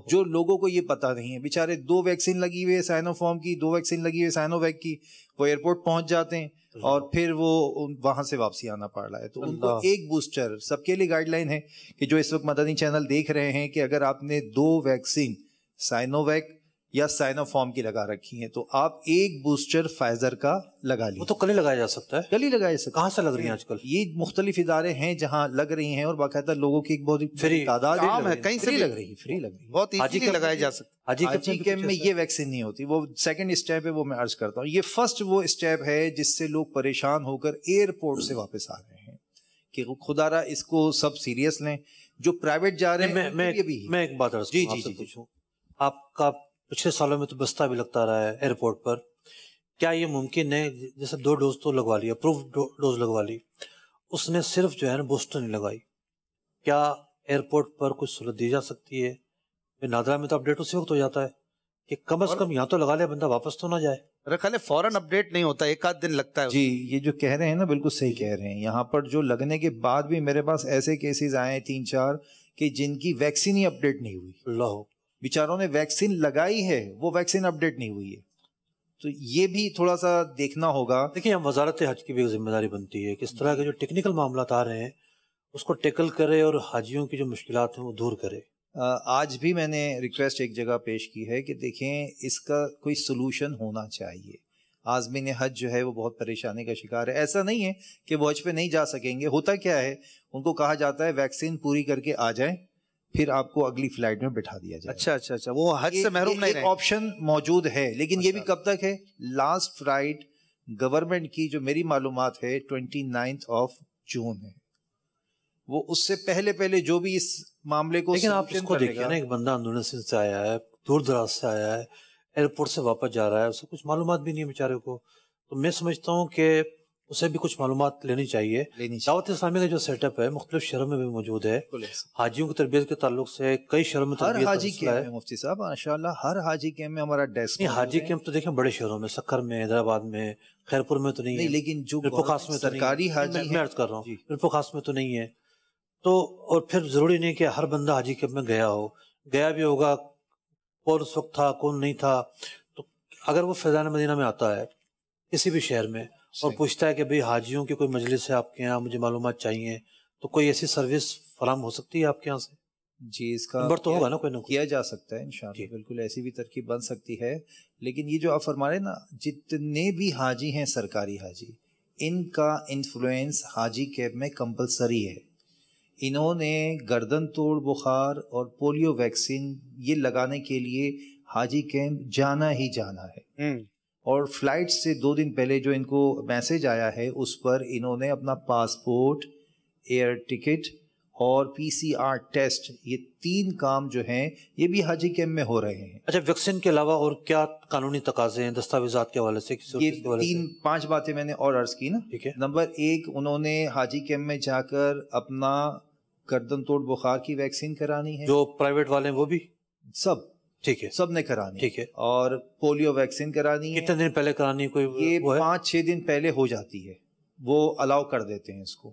جو لوگوں کو یہ پتہ نہیں ہے, بیچارے 2 ویکسین لگی ہوئی ہے سائنو فارم کی, 2 ویکسین لگی ہوئی ہے سائنو ویک کی, وہ ایئرپورٹ پہنچ جاتے ہیں اور پھر وہ وہاں سے واپسی آنا پڑ رہا ہے. تو ان کو ایک بوسٹر, سب کے لیے گائیڈ لائن ہے کہ جو اس وقت مدنی چینل دیکھ رہے ہیں کہ اگر آپ نے 2 ویکسین سائنو ویک یا سائنو فارم کی لگا رکھی ہیں تو آپ ایک بوسٹر فائزر کا لگا لیجیے. وہ تو کل ہی لگایا جا سکتا ہے. کل ہی لگایا سکتا ہے. کہاں سے لگ رہی ہیں آج کل؟ یہ مختلف ادارے ہیں جہاں لگ رہی ہیں اور باقاعدہ لوگوں کی ایک بہت تعداد ہے, کہیں سے لگ رہی ہے, فری لگ رہی ہے, بہت ایزیلی لگایا جا سکتا ہے. حاجی کیمپ میں یہ ویکسین نہیں ہوتی, وہ سیکنڈ اسٹیپ ہے, وہ میں عرض کرتا ہوں. یہ فرسٹ وہ اسٹیپ ہے جس سے لوگ پریشان ہو کر ایئرپورٹ سے واپس آ رہے ہیں کہ خدا را اس کو سب سیریس لیں. جو پرائیویٹ جا رہے ہیں میں ایک بات عرض کروں, آپ سے پوچھوں, آپ کا پچھلے سالوں میں تو بستہ بھی لگتا رہا ہے ایئرپورٹ پر, کیا یہ ممکن ہے جیسے 2 ڈوز تو لگوا لی, اپرووڈ ڈوز لگوا لی, اس نے صرف جو ہے نا بوسٹر نہیں لگائی, کیا ایئرپورٹ پر کچھ سہولت دی جا سکتی ہے؟ نادرا میں تو اپڈیٹ اسی وقت ہو جاتا ہے کہ کم از کم یہاں تو لگا لے, بندہ واپس تو نہ جائے. رکھا فوراً اپڈیٹ نہیں ہوتا, 1 آدھ دن لگتا ہے. جی یہ جو کہہ رہے ہیں نا بالکل صحیح کہہ رہے ہیں. یہاں پر جو لگنے کے بعد بھی میرے پاس ایسے کیسز آئے ہیں 3-4 کہ جن کی ویکسین ہی اپڈیٹ نہیں ہوئی. اللہ, بیچاروں نے ویکسین لگائی ہے, وہ ویکسین اپڈیٹ نہیں ہوئی ہے. تو یہ بھی تھوڑا سا دیکھنا ہوگا. دیکھیں ہم وزارت حج کی بھی ایک ذمہ داری بنتی ہے کہ اس طرح کے جو ٹیکنیکل معاملات آ رہے ہیں اس کو ٹیکل کرے اور حاجیوں کی جو مشکلات ہیں وہ دور کرے. آج بھی میں نے ریکویسٹ ایک جگہ پیش کی ہے کہ دیکھیں اس کا کوئی سلوشن ہونا چاہیے. عازمین حج جو ہے وہ بہت پریشانی کا شکار ہے. ایسا نہیں ہے کہ وہ حج پہ نہیں جا سکیں گے. ہوتا کیا ہے, ان کو کہا جاتا ہے ویکسین پوری کر کے آ جائیں, پھر آپ کو اگلی فلائٹ میں بٹھا دیا جائے. اچھا, وہ حج سے محروم نہیں رہے. آپشن موجود ہے, لیکن یہ بھی کب تک ہے؟ لاسٹ فلائٹ گورنمنٹ کی جو میری معلومات ہے 29 جون ہے. وہ اس سے پہلے جو بھی اس معاملے کو, لیکن آپ اس کو دیکھیں نا, ایک بندہ اندونیشیا سے آیا ہے, دور دراز سے آیا ہے, ایئرپورٹ سے واپس جا رہا ہے, اسے کچھ معلومات بھی نہیں ہے بیچارے کو. تو میں سمجھتا ہوں کہ اسے بھی کچھ معلومات لینی چاہیے. دعوت اسلامی کا جو سیٹ اپ ہے مختلف شہروں میں بھی موجود ہے. حاجیوں کی تربیت کے تعلق سے کئی شہروں میں ہر حاجی کیمپ میں مفتی صاحب ماشاءاللہ ہر حاجی کیمپ میں ہمارا ڈیسک ہے. حاجی کیمپ تو دیکھیں بڑے شہروں میں, سکر میں, حیدرآباد میں, خیرپور میں تو نہیں ہے, لیکن جو خاص میں سرکاری حاجی میں عرض کر رہا ہوں خاص میں تو نہیں ہے. تو اور پھر ضروری نہیں کہ ہر بندہ حاجی کیمپ میں گیا ہو, گیا بھی ہوگا, کون اس وقت تھا کون نہیں تھا. تو اگر وہ فیضان مدینہ میں آتا ہے کسی بھی شہر میں اور پوچھتا ہے کہ بھئی حاجیوں کی کوئی مجلس ہے آپ کے یہاں, مجھے معلومات چاہیے, تو کوئی ایسی سروس فراہم ہو سکتی ہے آپ کے یہاں سے؟ جی اس کا نمبر تو ہوگا نا, کوئی نہ کیا جا سکتا ہے انشاءاللہ, بالکل ایسی بھی ترکیب بن سکتی ہے. لیکن یہ جو آپ فرما رہے ہیں نا, جتنے بھی حاجی ہیں سرکاری حاجی, ان کا انفلوئنس حاجی کیمپ میں کمپلسری ہے. انہوں نے گردن توڑ بخار اور پولیو ویکسین یہ لگانے کے لیے حاجی کیمپ جانا ہی جانا ہے. اور فلائٹ سے 2 دن پہلے جو ان کو میسج آیا ہے اس پر انہوں نے اپنا پاسپورٹ, ایئر ٹکٹ اور PCR ٹیسٹ, یہ 3 کام جو ہیں یہ بھی حاجی کیمپ میں ہو رہے ہیں. اچھا, ویکسین کے علاوہ اور کیا قانونی تقاضے ہیں دستاویزات کے حوالے سے؟ یہ 3-5 باتیں میں نے اور عرض کی نا. ٹھیک ہے. نمبر 1, انہوں نے حاجی کیمپ میں جا کر اپنا گردن توڑ بخار کی ویکسین کرانی ہے. جو پرائیویٹ والے ہیں وہ بھی سب ٹھیک ہے, سب نے کرانی. ٹھیک ہے. اور پولیو ویکسین کرانی ہے. کتنے دن پہلے کرانی ہے؟ کوئی یہ 5-6 دن پہلے ہو جاتی ہے, وہ الاؤ کر دیتے ہیں اس کو.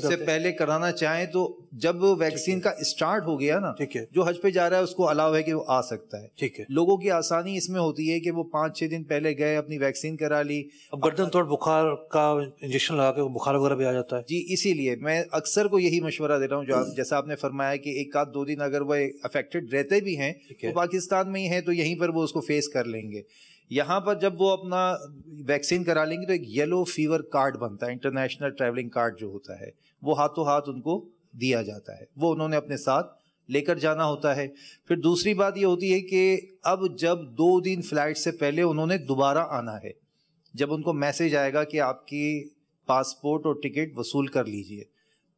سے پہلے کرانا چاہیں تو جب ویکسین کا اسٹارٹ ہو گیا نا، جو حج پہ جا رہا ہے اس کو الاؤ ہے کہ وہ آ سکتا ہے. ٹھیک ہے. لوگوں کی آسانی اس میں ہوتی ہے کہ وہ 5-6 دن پہلے گئے، اپنی ویکسین کرا لی. اب گردن توڑ بخار کا انجیکشن لگا کے بخار وغیرہ بھی آ جاتا ہے. جی اسی لیے میں اکثر کو یہی مشورہ دے رہا ہوں، جو جیسا آپ نے فرمایا کہ 1-2 دن اگر وہ افیکٹڈ رہتے بھی ہیں تو پاکستان میں ہی ہیں تو یہیں پر وہ اس کو فیس کر لیں گے. یہاں پر جب وہ اپنا ویکسین کرا لیں گے تو ایک یلو فیور کارڈ بنتا ہے، انٹرنیشنل ٹریولنگ کارڈ جو ہوتا ہے وہ ہاتھوں ہاتھ ان کو دیا جاتا ہے، وہ انہوں نے اپنے ساتھ لے کر جانا ہوتا ہے. پھر دوسری بات یہ ہوتی ہے کہ اب جب 2 دن فلائٹ سے پہلے انہوں نے دوبارہ آنا ہے، جب ان کو میسج آئے گا کہ آپ کی پاسپورٹ اور ٹکٹ وصول کر لیجئے،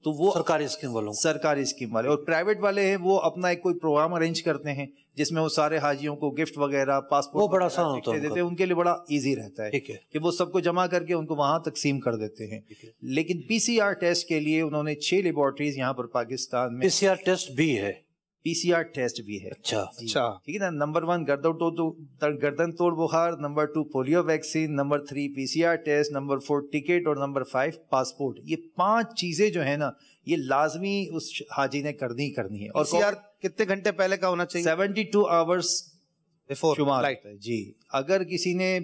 تو وہ سرکاری اسکیم والوں، سرکاری اسکیم والے. اور پرائیویٹ والے ہیں وہ اپنا ایک کوئی پروگرام ارینج کرتے ہیں جس میں وہ سارے حاجیوں کو گفٹ وغیرہ پاسپورٹ وہ بڑا آسان ہوتا ہے، ان کے لیے بڑا ایزی رہتا ہے کہ وہ سب کو جمع کر کے ان کو وہاں تقسیم کر دیتے ہیں. لیکن پی سی آر ٹیسٹ کے لیے انہوں نے 6 لیبارٹریز یہاں پر پاکستان میں پی سی آر ٹیسٹ بھی ہے. پی سی آر ٹیسٹ بھی ہے. اچھا ٹھیک ہے نا. نمبر 1 گردن توڑ بخار، number 2 polio vaccine, number 3 P C R test, number 4 ticket اور نمبر 5 پاسپورٹ. یہ 5 چیزیں جو ہیں نا یہ لازمی اس حاجی نے کرنی ہے. اور پی سی آر کتنے گھنٹے پہلے کا ہونا چاہیے؟ 72 آورس شمار ہے جی. اگر کسی نے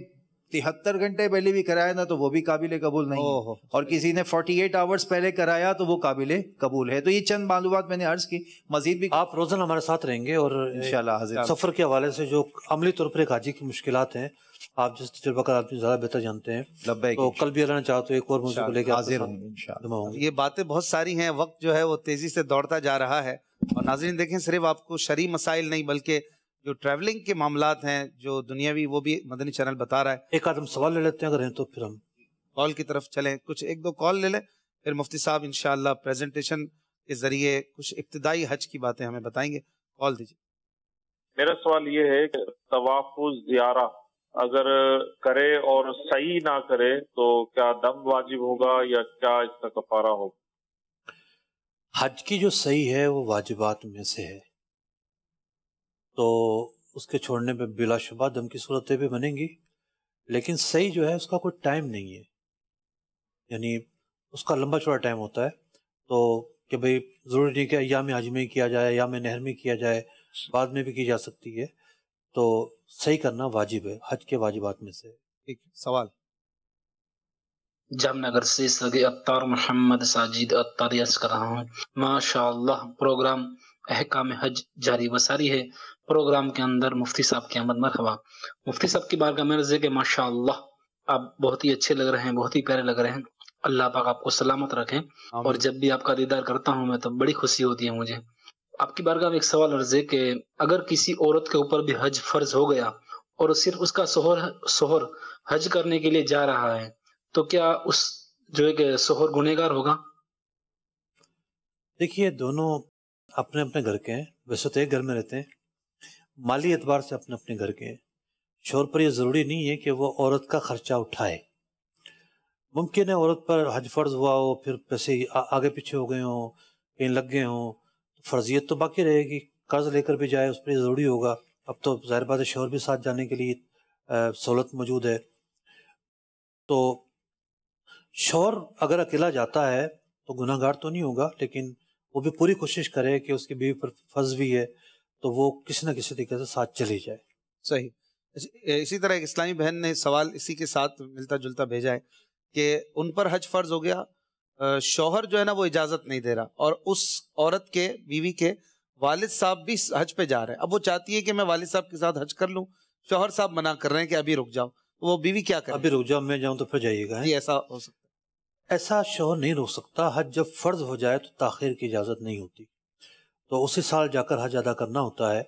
73 گھنٹے پہلے بھی کرایا نا تو وہ بھی قابل قبول نہیں ہے، اور کسی نے 48 آورس پہلے کرایا تو وہ قابل قبول ہے. تو یہ چند معلومات میں نے عرض کی. مزید بھی آپ روزانہ ہمارے ساتھ رہیں گے، اور انشاءاللہ سفر کے حوالے سے جو عملی طور پر ایک حاجی کی مشکلات ہیں آپ جس تجربہ کار آدمی زیادہ بہتر جانتے ہیں. تو کل بھی اللہ نے چاہا تو ایک اور موضوع کو لے کے حاضر ہوں گے انشاءاللہ. یہ باتیں بہت ساری ہیں، وقت جو ہے وہ تیزی سے دوڑتا جا رہا ہے. اور ناظرین دیکھیں، صرف آپ کو شرعی مسائل نہیں بلکہ جو ٹریولنگ کے معاملات ہیں جو دنیاوی، وہ بھی مدنی چینل بتا رہا ہے. ایک آدم سوال لے لیتے ہیں اگر ہیں تو پھر ہم کال کی طرف چلیں. کچھ 1-2 کال لے لیں، پھر مفتی صاحب انشاءاللہ پریزنٹیشن کے ذریعے کچھ ابتدائی حج کی باتیں ہمیں بتائیں گے. کال دیجیے. میرا سوال یہ ہے کہ طواف زیارہ اگر کرے اور صحیح نہ کرے تو کیا دم واجب ہوگا یا کیا اس کا کفارہ ہوگا؟ حج کی جو صحیح ہے وہ واجبات میں سے ہے، تو اس کے چھوڑنے پہ بلا شبہ دم کی صورتیں بھی بنیں گی. لیکن صحیح جو ہے اس کا کوئی ٹائم نہیں ہے، یعنی اس کا لمبا چوڑا ٹائم ہوتا ہے. تو کہ بھئی ضروری نہیں کہ ایام حج میں کیا جائے، ایام نہر میں کیا جائے، بعد میں بھی کی جا سکتی ہے. تو صحیح کرنا واجب ہے، حج کے واجبات میں سے. ٹھیک سوال. جام نگر سے سگے اتار محمد ساجد اتاریس کر رہا ہوں. ماشاءاللہ پروگرام احکام حج جاری و ساری ہے. پروگرام کے اندر مفتی صاحب کی آمد مرحبا. مفتی صاحب کی بارگاہ میں عرض ہے کہ ماشاءاللہ آپ بہت ہی اچھے لگ رہے ہیں، بہت ہی پیارے لگ رہے ہیں. اللہ پاک آپ کو سلامت رکھیں. اور جب بھی آپ کا دیدار کرتا ہوں میں تو بڑی خوشی ہوتی ہے مجھے. آپ کی بارگاہ میں ایک سوال عرض ہے کہ اگر کسی عورت کے اوپر بھی حج فرض ہو گیا اور صرف اس کا شوہر حج کرنے کے لیے جا رہا ہے تو کیا اس جو ہے کہ شوہر گنہگار ہوگا؟ دیکھیے دونوں اپنے اپنے گھر کے ہیں، ویسے تو ایک گھر میں رہتے ہیں، مالی اعتبار سے اپنے اپنے گھر کے ہیں. شوہر پر یہ ضروری نہیں ہے کہ وہ عورت کا خرچہ اٹھائے. ممکن ہے عورت پر حج فرض ہوا ہو، پھر پیسے آگے پیچھے ہو گئے ہوں، کہیں لگ گئے ہوں، فرضیت تو باقی رہے گی. قرض لے کر بھی جائے اس پر یہ ضروری ہوگا. اب تو ظاہر بات ہے شوہر بھی ساتھ جانے کے لیے سہولت موجود ہے. تو شوہر اگر اکیلا جاتا ہے تو گناہ گار تو نہیں ہوگا، لیکن وہ بھی پوری کوشش کرے کہ اس کی بیوی پر فرض بھی ہے تو وہ کسی نہ کسی طریقے سے ساتھ چلی جائے. صحیح. اسی طرح ایک اسلامی بہن نے سوال اسی کے ساتھ ملتا جلتا بھیجا ہے کہ ان پر حج فرض ہو گیا، شوہر جو ہے نا وہ اجازت نہیں دے رہا، اور اس عورت کے بیوی کے والد صاحب بھی حج پہ جا رہے ہیں. اب وہ چاہتی ہے کہ میں والد صاحب کے ساتھ حج کر لوں، شوہر صاحب منع کر رہے ہیں کہ ابھی رک جاؤ. وہ بیوی کیا کرے؟ ابھی رک جاؤ، میں جاؤں تو پھر جائیے گا. ایسا ہو سکتا ہے؟ ایسا شوہر نہیں روک سکتا. حج جب فرض ہو جائے تو تاخیر کی اجازت نہیں ہوتی، تو اسی سال جا کر حج ادا کرنا ہوتا ہے.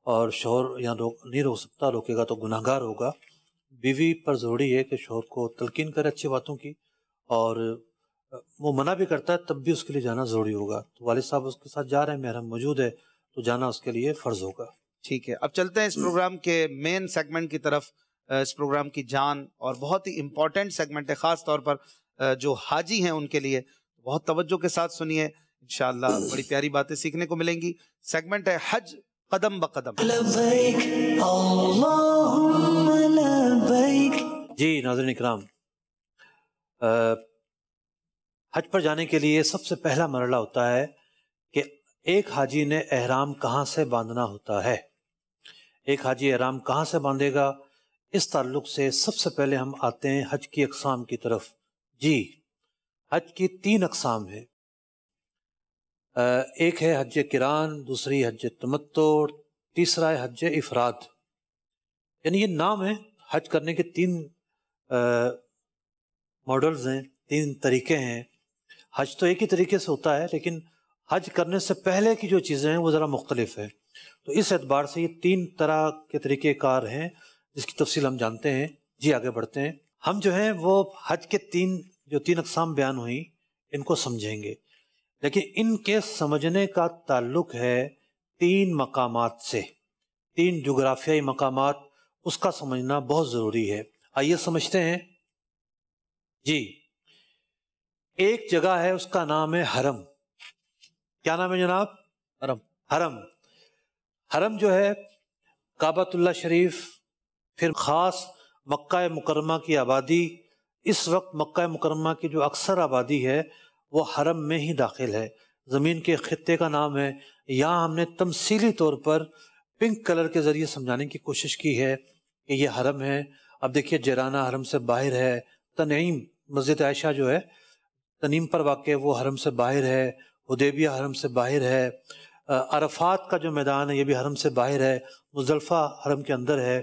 اور شوہر یہاں نہیں روک سکتا، روکے گا تو گناہ گار ہوگا. بیوی پر ضروری ہے کہ شوہر کو تلقین کرے اچھی باتوں کی، اور وہ منع بھی کرتا ہے تب بھی اس کے لیے جانا ضروری ہوگا. تو والد صاحب اس کے ساتھ جا رہے ہیں، محرم موجود ہے، تو جانا اس کے لیے فرض ہوگا. ٹھیک ہے. اب چلتے ہیں اس پروگرام کے مین سیگمنٹ کی طرف. اس پروگرام کی جان اور بہت ہی امپورٹنٹ سیگمنٹ ہے، خاص طور پر جو حاجی ہیں ان کے لیے. بہت توجہ کے ساتھ سنیے، انشاءاللہ بڑی پیاری باتیں سیکھنے کو ملیں گی. سیگمنٹ ہے حج قدم بقدم. جی ناظرین اکرام، حج پر جانے کے لیے سب سے پہلا مرحلہ ہوتا ہے کہ ایک حاجی نے احرام کہاں سے باندھنا ہوتا ہے. ایک حاجی احرام کہاں سے باندھے گا، اس تعلق سے سب سے پہلے ہم آتے ہیں حج کی اقسام کی طرف. جی، حج کی 3 اقسام ہیں. ایک ہے حج قران، دوسری حج تمتع، تیسرا ہے حج افراد. یعنی یہ نام ہے، حج کرنے کے 3 ماڈلز ہیں، 3 طریقے ہیں. حج تو ایک ہی طریقے سے ہوتا ہے، لیکن حج کرنے سے پہلے کی جو چیزیں ہیں وہ ذرا مختلف ہیں. تو اس اعتبار سے یہ 3 طرح کے طریقہ کار ہیں جس کی تفصیل ہم جانتے ہیں. جی آگے بڑھتے ہیں. ہم جو ہیں وہ حج کے 3 اقسام بیان ہوئیں ان کو سمجھیں گے، لیکن ان کے سمجھنے کا تعلق ہے 3 مقامات سے. 3 جغرافیائی مقامات، اس کا سمجھنا بہت ضروری ہے. آئیے سمجھتے ہیں. جی، ایک جگہ ہے، اس کا نام ہے حرم. کیا نام ہے جناب؟ حرم. حرم جو ہے کعبۃ اللہ شریف، پھر خاص مکہ مکرمہ کی آبادی. اس وقت مکہ مکرمہ کی جو اکثر آبادی ہے وہ حرم میں ہی داخل ہے. زمین کے خطے کا نام ہے. یہاں ہم نے تمثیلی طور پر پنک کلر کے ذریعے سمجھانے کی کوشش کی ہے کہ یہ حرم ہے. اب دیکھیے جیرانہ حرم سے باہر ہے، تنعیم مسجد عائشہ جو ہے تنعیم پر واقع وہ حرم سے باہر ہے، حدیبیہ حرم سے باہر ہے، عرفات کا جو میدان ہے یہ بھی حرم سے باہر ہے، مزدلفہ حرم کے اندر ہے.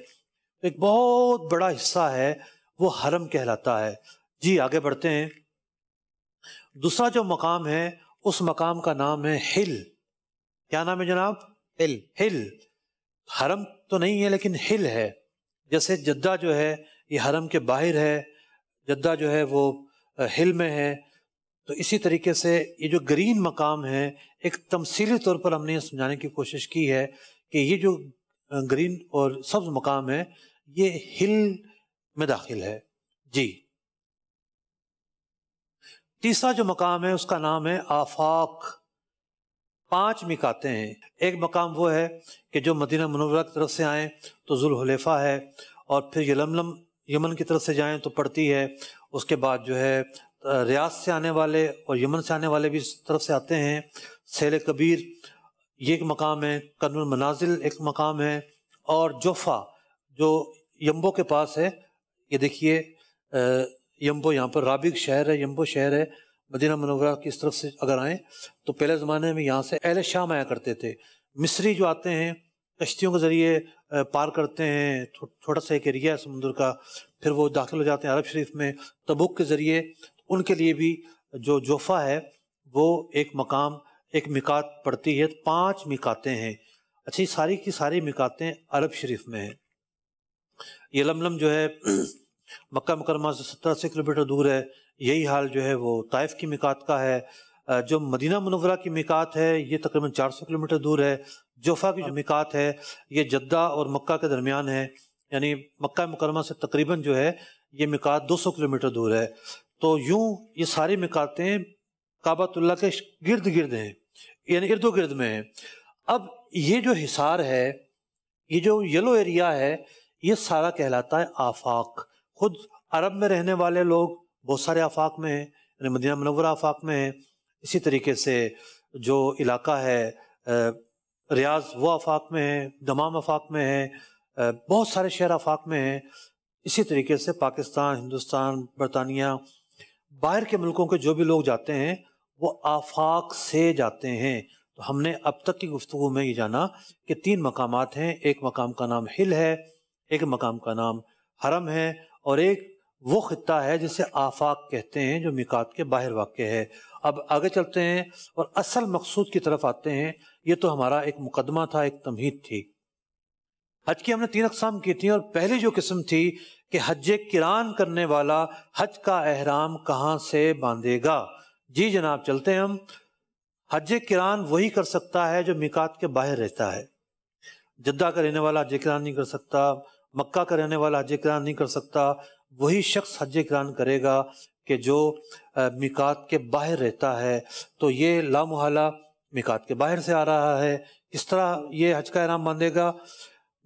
ایک بہت بڑا حصہ ہے وہ حرم کہلاتا ہے. جی آگے بڑھتے ہیں. دوسرا جو مقام ہے اس مقام کا نام ہے ہل. کیا نام ہے جناب؟ ہل. حرم تو نہیں ہے لیکن ہل ہے. جیسے جدہ جو ہے یہ حرم کے باہر ہے، جدہ جو ہے وہ ہل میں ہے. تو اسی طریقے سے یہ جو گرین مقام ہے ایک تمثیلی طور پر ہم نے یہ سمجھانے کی کوشش کی ہے کہ یہ جو گرین اور سبز مقام ہے یہ ہل میں داخل ہے. جی، تیسرا جو مقام ہے اس کا نام ہے آفاق. 5 میقاتیں ہیں. ایک مقام وہ ہے کہ جو مدینہ منورہ کی طرف سے آئیں تو ذوالحلیفہ ہے، اور پھر یلملم یمن کی طرف سے جائیں تو پڑتی ہے. اس کے بعد جو ہے ریاض سے آنے والے اور یمن سے آنے والے بھی اس طرف سے آتے ہیں. سیل کبیر یہ ایک مقام ہے. کرن المنازل ایک مقام ہے، اور جوفا جو یمبو کے پاس ہے. یہ دیکھیے یمبو یہاں پر رابغ شہر ہے، یمبو شہر ہے. مدینہ منورہ کی اس طرف سے اگر آئیں تو پہلے زمانے میں یہاں سے اہل شام آیا کرتے تھے. مصری جو آتے ہیں کشتیوں کے ذریعے پار کرتے ہیں، چھوٹا سا ایک ایریا ہے سمندر کا، پھر وہ داخل ہو جاتے ہیں عرب شریف میں تبوک کے ذریعے. ان کے لیے بھی جو جوفا ہے وہ ایک مقام، ایک میقات پڑتی ہے. 5 میقاتیں ہیں. اچھا، یہ ساری کی ساری میقاتیں عرب شریف میں ہیں. یہ لملم جو ہے مکہ مکرمہ سے 70 کلومیٹر دور ہے. یہی حال جو ہے وہ طائف کی میقات کا ہے. جو مدینہ منورہ کی میقات ہے یہ تقریباً 400 کلومیٹر دور ہے. جوفا کی جو میقات ہے یہ جدہ اور مکہ کے درمیان ہے، یعنی مکہ مکرمہ سے تقریباً جو ہے یہ میقات 200 کلومیٹر دور ہے. تو یوں یہ ساری میقاتیں کعبۃ اللہ کے گرد گرد ہیں، یعنی ارد و گرد میں ہیں. اب یہ جو حصار ہے، یہ جو یلو ایریا ہے، یہ سارا کہلاتا ہے آفاق. خود عرب میں رہنے والے لوگ بہت سارے آفاق میں ہیں، یعنی مدینہ منورہ آفاق میں ہیں. اسی طریقے سے جو علاقہ ہے ریاض وہ آفاق میں ہے، دمام آفاق میں ہے، بہت سارے شہر آفاق میں ہیں. اسی طریقے سے پاکستان، ہندوستان، برطانیہ، باہر کے ملکوں کے جو بھی لوگ جاتے ہیں وہ آفاق سے جاتے ہیں. تو ہم نے اب تک کی گفتگو میں یہ جانا کہ 3 مقامات ہیں. ایک مقام کا نام ہل ہے، ایک مقام کا نام حرم ہے، اور ایک وہ خطہ ہے جسے آفاق کہتے ہیں جو میقات کے باہر واقع ہے. اب آگے چلتے ہیں اور اصل مقصود کی طرف آتے ہیں. یہ تو ہمارا ایک مقدمہ تھا، ایک تمہید تھی. حج کی ہم نے 3 اقسام کی تھیں، اور پہلی جو قسم تھی کہ حج قران کرنے والا حج کا احرام کہاں سے باندھے گا. جی جناب چلتے ہیں ہم. حج قران وہی کر سکتا ہے جو میقات کے باہر رہتا ہے. جدہ کا رہنے والا حج قران نہیں کر سکتا، مکہ کا رہنے والا حج قران نہیں کر سکتا. وہی شخص حج قران کرے گا کہ جو میقات کے باہر رہتا ہے. تو یہ لامحالہ میقات کے باہر سے آ رہا ہے. کس طرح یہ حج کا احرام باندھے گا؟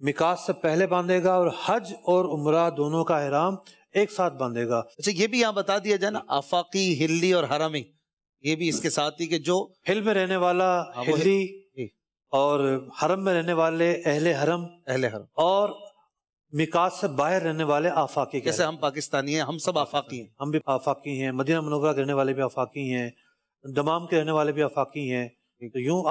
میقات سے پہلے باندھے گا، اور حج اور عمرہ دونوں کا احرام ایک ساتھ باندھے گا. اچھا، یہ بھی یہاں بتا دیا جائے نا، آفاقی، ہلی اور حرمی یہ بھی اس کے ساتھ ہی کہ جو ہل میں رہنے والا ہلی اور حرم میں رہنے والے اہل حرم اور میقات سے باہر رہنے والے آفاقی، جیسے ہم پاکستانی ہیں، ہم سب آفاقی ہیں، ہم بھی آفاقی ہیں، مدینہ منورہ کے رہنے والے بھی آفاقی ہیں، دمام کے رہنے والے بھی آفاقی ہیں، تو یوں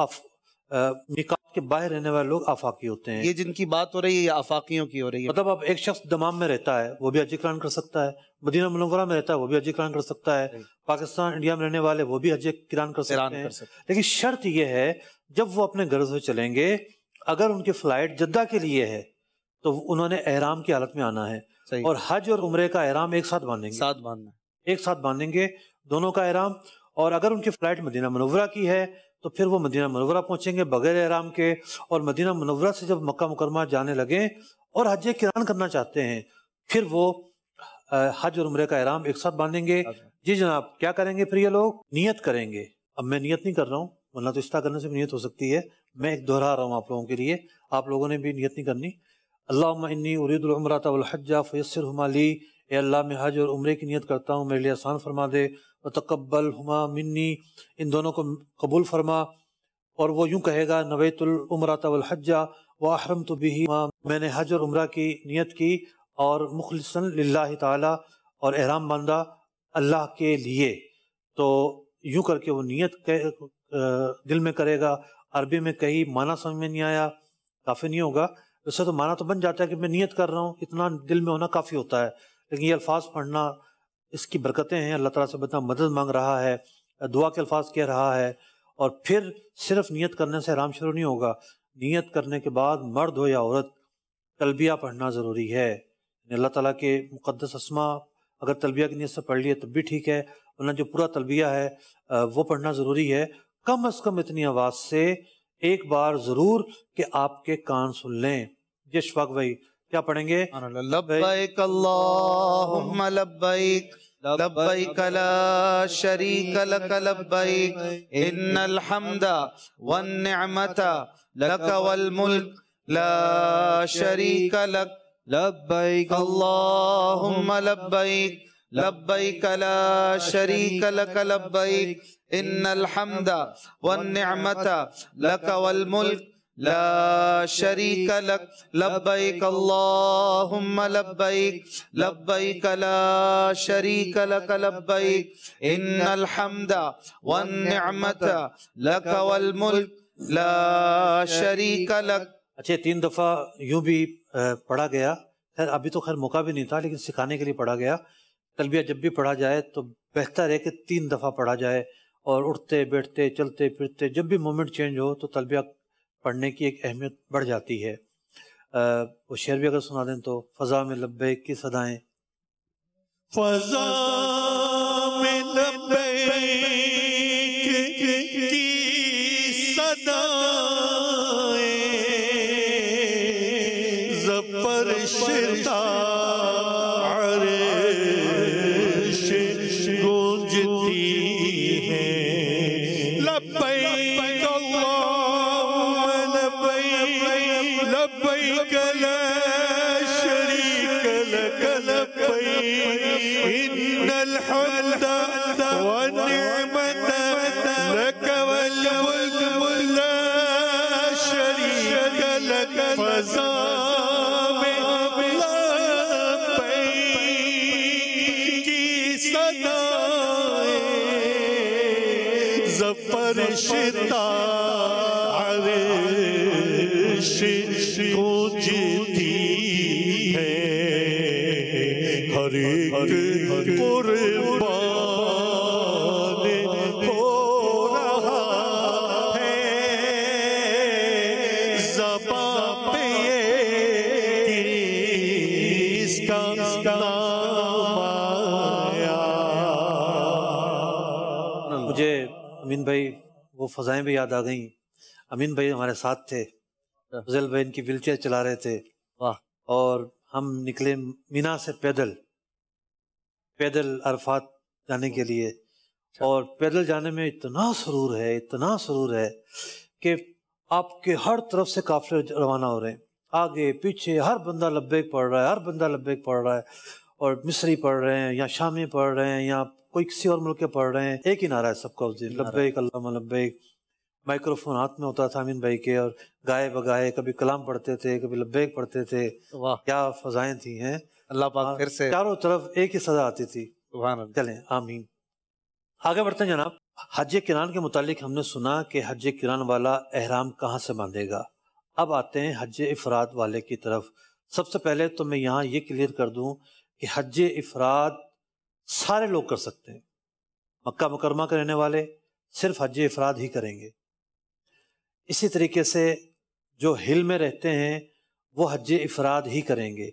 میقات کے باہر رہنے والے لوگ آفاقی ہوتے ہیں۔ یہ جن کی بات ہو رہی ہے یہ آفاقیوں کی ہو رہی ہے۔ مطلب اب ایک شخص دمام میں رہتا ہے وہ بھی حج اقران کر سکتا ہے، مدینہ منورہ میں رہتا ہے وہ بھی حج اقران کر سکتا ہے، پاکستان انڈیا میں رہنے والے وہ بھی حج اقران کر سکتے ہیں، لیکن شرط یہ ہے جب وہ اپنے گھر سے چلیں گے، اگر ان کی فلائٹ جدہ کے لیے ہے تو انہوں نے احرام کی حالت میں آنا ہے، اور حج اور عمرے کا احرام ایک ساتھ باندھیں گے، ایک ساتھ باندھیں گے دونوں کا احرام۔ اور اگر ان کی فلائٹ مدینہ منورہ کی ہے تو پھر وہ مدینہ منورہ پہنچیں گے بغیر احرام کے، اور مدینہ منورہ سے جب مکہ مکرمہ جانے لگیں اور حج قران کرنا چاہتے ہیں پھر وہ حج اور عمرے کا احرام ایک ساتھ باندھیں گے۔ جی جناب، کیا کریں گے پھر یہ لوگ؟ نیت کریں گے۔ اب میں نیت نہیں کر رہا ہوں، ورنہ تو اس طرح کرنے سے بھی نیت ہو سکتی ہے، میں ایک دہرا رہا ہوں آپ لوگوں کے لیے، آپ لوگوں نے بھی نیت نہیں کرنی۔ اللہم انی ارید العمرۃ والحج فیسرہما لی، اے اللہ میں حج اور عمرے کی نیت کرتا ہوں، میرے لیے آسان فرما دے، وتقبلہما منی، ان دونوں کو قبول فرما۔ اور وہ یوں کہے گا نویت العمرۃ والحج واحرمت بہ، میں نے حج اور عمرہ کی نیت کی اور مخلصا للہ تعالی، اور احرام باندھا اللہ کے لیے۔ تو یوں کر کے وہ نیت دل میں کرے گا۔ عربی میں کہیں معنی سمجھ میں نہیں آیا، کافی نہیں ہوگا، ویسے تو معنی تو بن جاتا ہے کہ میں نیت کر رہا ہوں، اتنا دل میں ہونا کافی ہوتا ہے، لیکن یہ الفاظ پڑھنا اس کی برکتیں ہیں، اللہ تعالیٰ سے بتنا مدد مانگ رہا ہے، دعا کے الفاظ کہہ رہا ہے۔ اور پھر صرف نیت کرنے سے احرام شروع نہیں ہوگا، نیت کرنے کے بعد مرد ہو یا عورت تلبیہ پڑھنا ضروری ہے۔ اللہ تعالیٰ کے مقدس اسماء اگر تلبیہ کی نیت سے پڑھ لیے تب بھی ٹھیک ہے، ورنہ جو پورا تلبیہ ہے وہ پڑھنا ضروری ہے، کم از کم اتنی آواز سے ایک بار ضرور کہ آپ کے کان سن لیں۔ جی اشفاق بھائی کیا پڑھیں گے؟ لبیک اللہم لبیک لبیک لا شریک لک لبیک ان الحمد والنعمت لک والملک لا شریک لک لبیک اللہم لبیک لبیک لا شریک لک لبیک ان الحمد والنعمت لک والملک لا شریک لک لبیک اللہم لبیک لبیک لا شریک لک لبیک ان الحمد والنعمت لک والملک لا شریک لک۔ اچھا 3 دفعہ یوں بھی پڑھا گیا، خیر ابھی تو خیر موقع بھی نہیں تھا لیکن سکھانے کے لیے پڑھا گیا۔ تلبیہ جب بھی پڑھا جائے تو بہتر ہے کہ 3 دفعہ پڑھا جائے، اور اٹھتے بیٹھتے چلتے پھرتے جب بھی مومنٹ چینج ہو تو تلبیہ پڑھنے کی ایک اہمیت بڑھ جاتی ہے۔ وہ شعر بھی اگر سنا دیں تو فضا میں لبیک کی صدائیں، فضا میں لبیک کی صدائیں زفر شتا عرش گونجتی ہیں، لبیک اللہم لبیک لبیک لا شریک لک لبیک ان الحمد والنعمت لک والملک لا شریک لک۔ فضا میں لبیک کی صدائیں زفر شتا عرش گونجتی ہے، ہر ایک قربان ہو رہا ہے زبان پہ اس کا نام آیا۔ مجھے امین بھائی وہ فضائیں بھی یاد آ گئیں۔ امین بھائی ہمارے ساتھ تھے، فضل بھائی ان کی ویل چیئر چلا رہے تھے، اور ہم نکلے مینا سے پیدل عرفات جانے کے لیے، اور پیدل جانے میں اتنا سرور ہے کہ آپ کے ہر طرف سے قافلے روانہ ہو رہے ہیں، آگے پیچھے ہر بندہ لبیک پڑھ رہا ہے، اور مصری پڑھ رہے ہیں یا شامی پڑھ رہے ہیں یا کوئی کسی اور ملک کے پڑھ رہے ہیں، ایک ہی نعرہ ہے سب کا اس دن، لبیک اللہم لبیک. مائکروفون ہاتھ میں ہوتا تھا امین بھائی کے، اور گائے بگائے کبھی کلام پڑھتے تھے، کبھی لبیک پڑھتے تھے. واہ، کیا فضائیں تھیں ہیں. اللہ پاک پھر سے چاروں طرف ایک ہی صدا آتی تھی. سبحان اللہ. چلیں آمین. آگے بڑھتے ہیں جناب. حج کران کے متعلق ہم نے سنا کہ حج کران والا احرام کہاں سے باندھے گا. اب آتے ہیں حج افراد والے کی طرف. سب سے پہلے تو میں یہاں یہ کلیئر کر دوں کہ حج افراد سارے لوگ کر سکتے ہیں. مکہ مکرمہ کے رہنے والے صرف حج افراد ہی کریں گے. اسی طریقے سے جو ہل میں رہتے ہیں وہ حج افراد ہی کریں گے.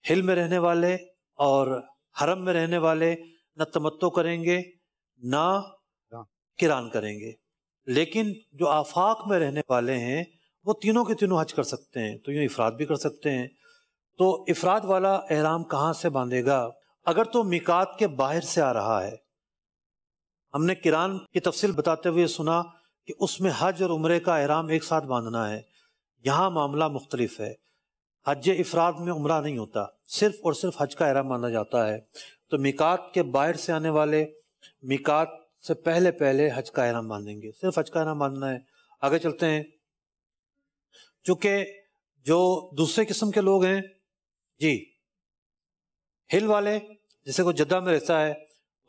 ہل میں رہنے والے اور حرم میں رہنے والے نہ تمتع کریں گے نہ قران کریں گے. لیکن جو آفاق میں رہنے والے ہیں وہ تینوں کے تینوں حج کر سکتے ہیں، تو یوں افراد بھی کر سکتے ہیں. تو افراد والا احرام کہاں سے باندھے گا؟ اگر تو میقات کے باہر سے آ رہا ہے. ہم نے قران کی تفصیل بتاتے ہوئے سنا کہ اس میں حج اور عمرے کا احرام ایک ساتھ باندھنا ہے. یہاں معاملہ مختلف ہے. حج افراد میں عمرہ نہیں ہوتا، صرف اور صرف حج کا احرام باندھا جاتا ہے. تو میقات کے باہر سے آنے والے میقات سے پہلے پہلے حج کا احرام باندھیں گے، صرف حج کا احرام باندھنا ہے. آگے چلتے ہیں. چونکہ جو دوسرے قسم کے لوگ ہیں جی، ہل والے، جیسے کوئی جدہ میں رہتا ہے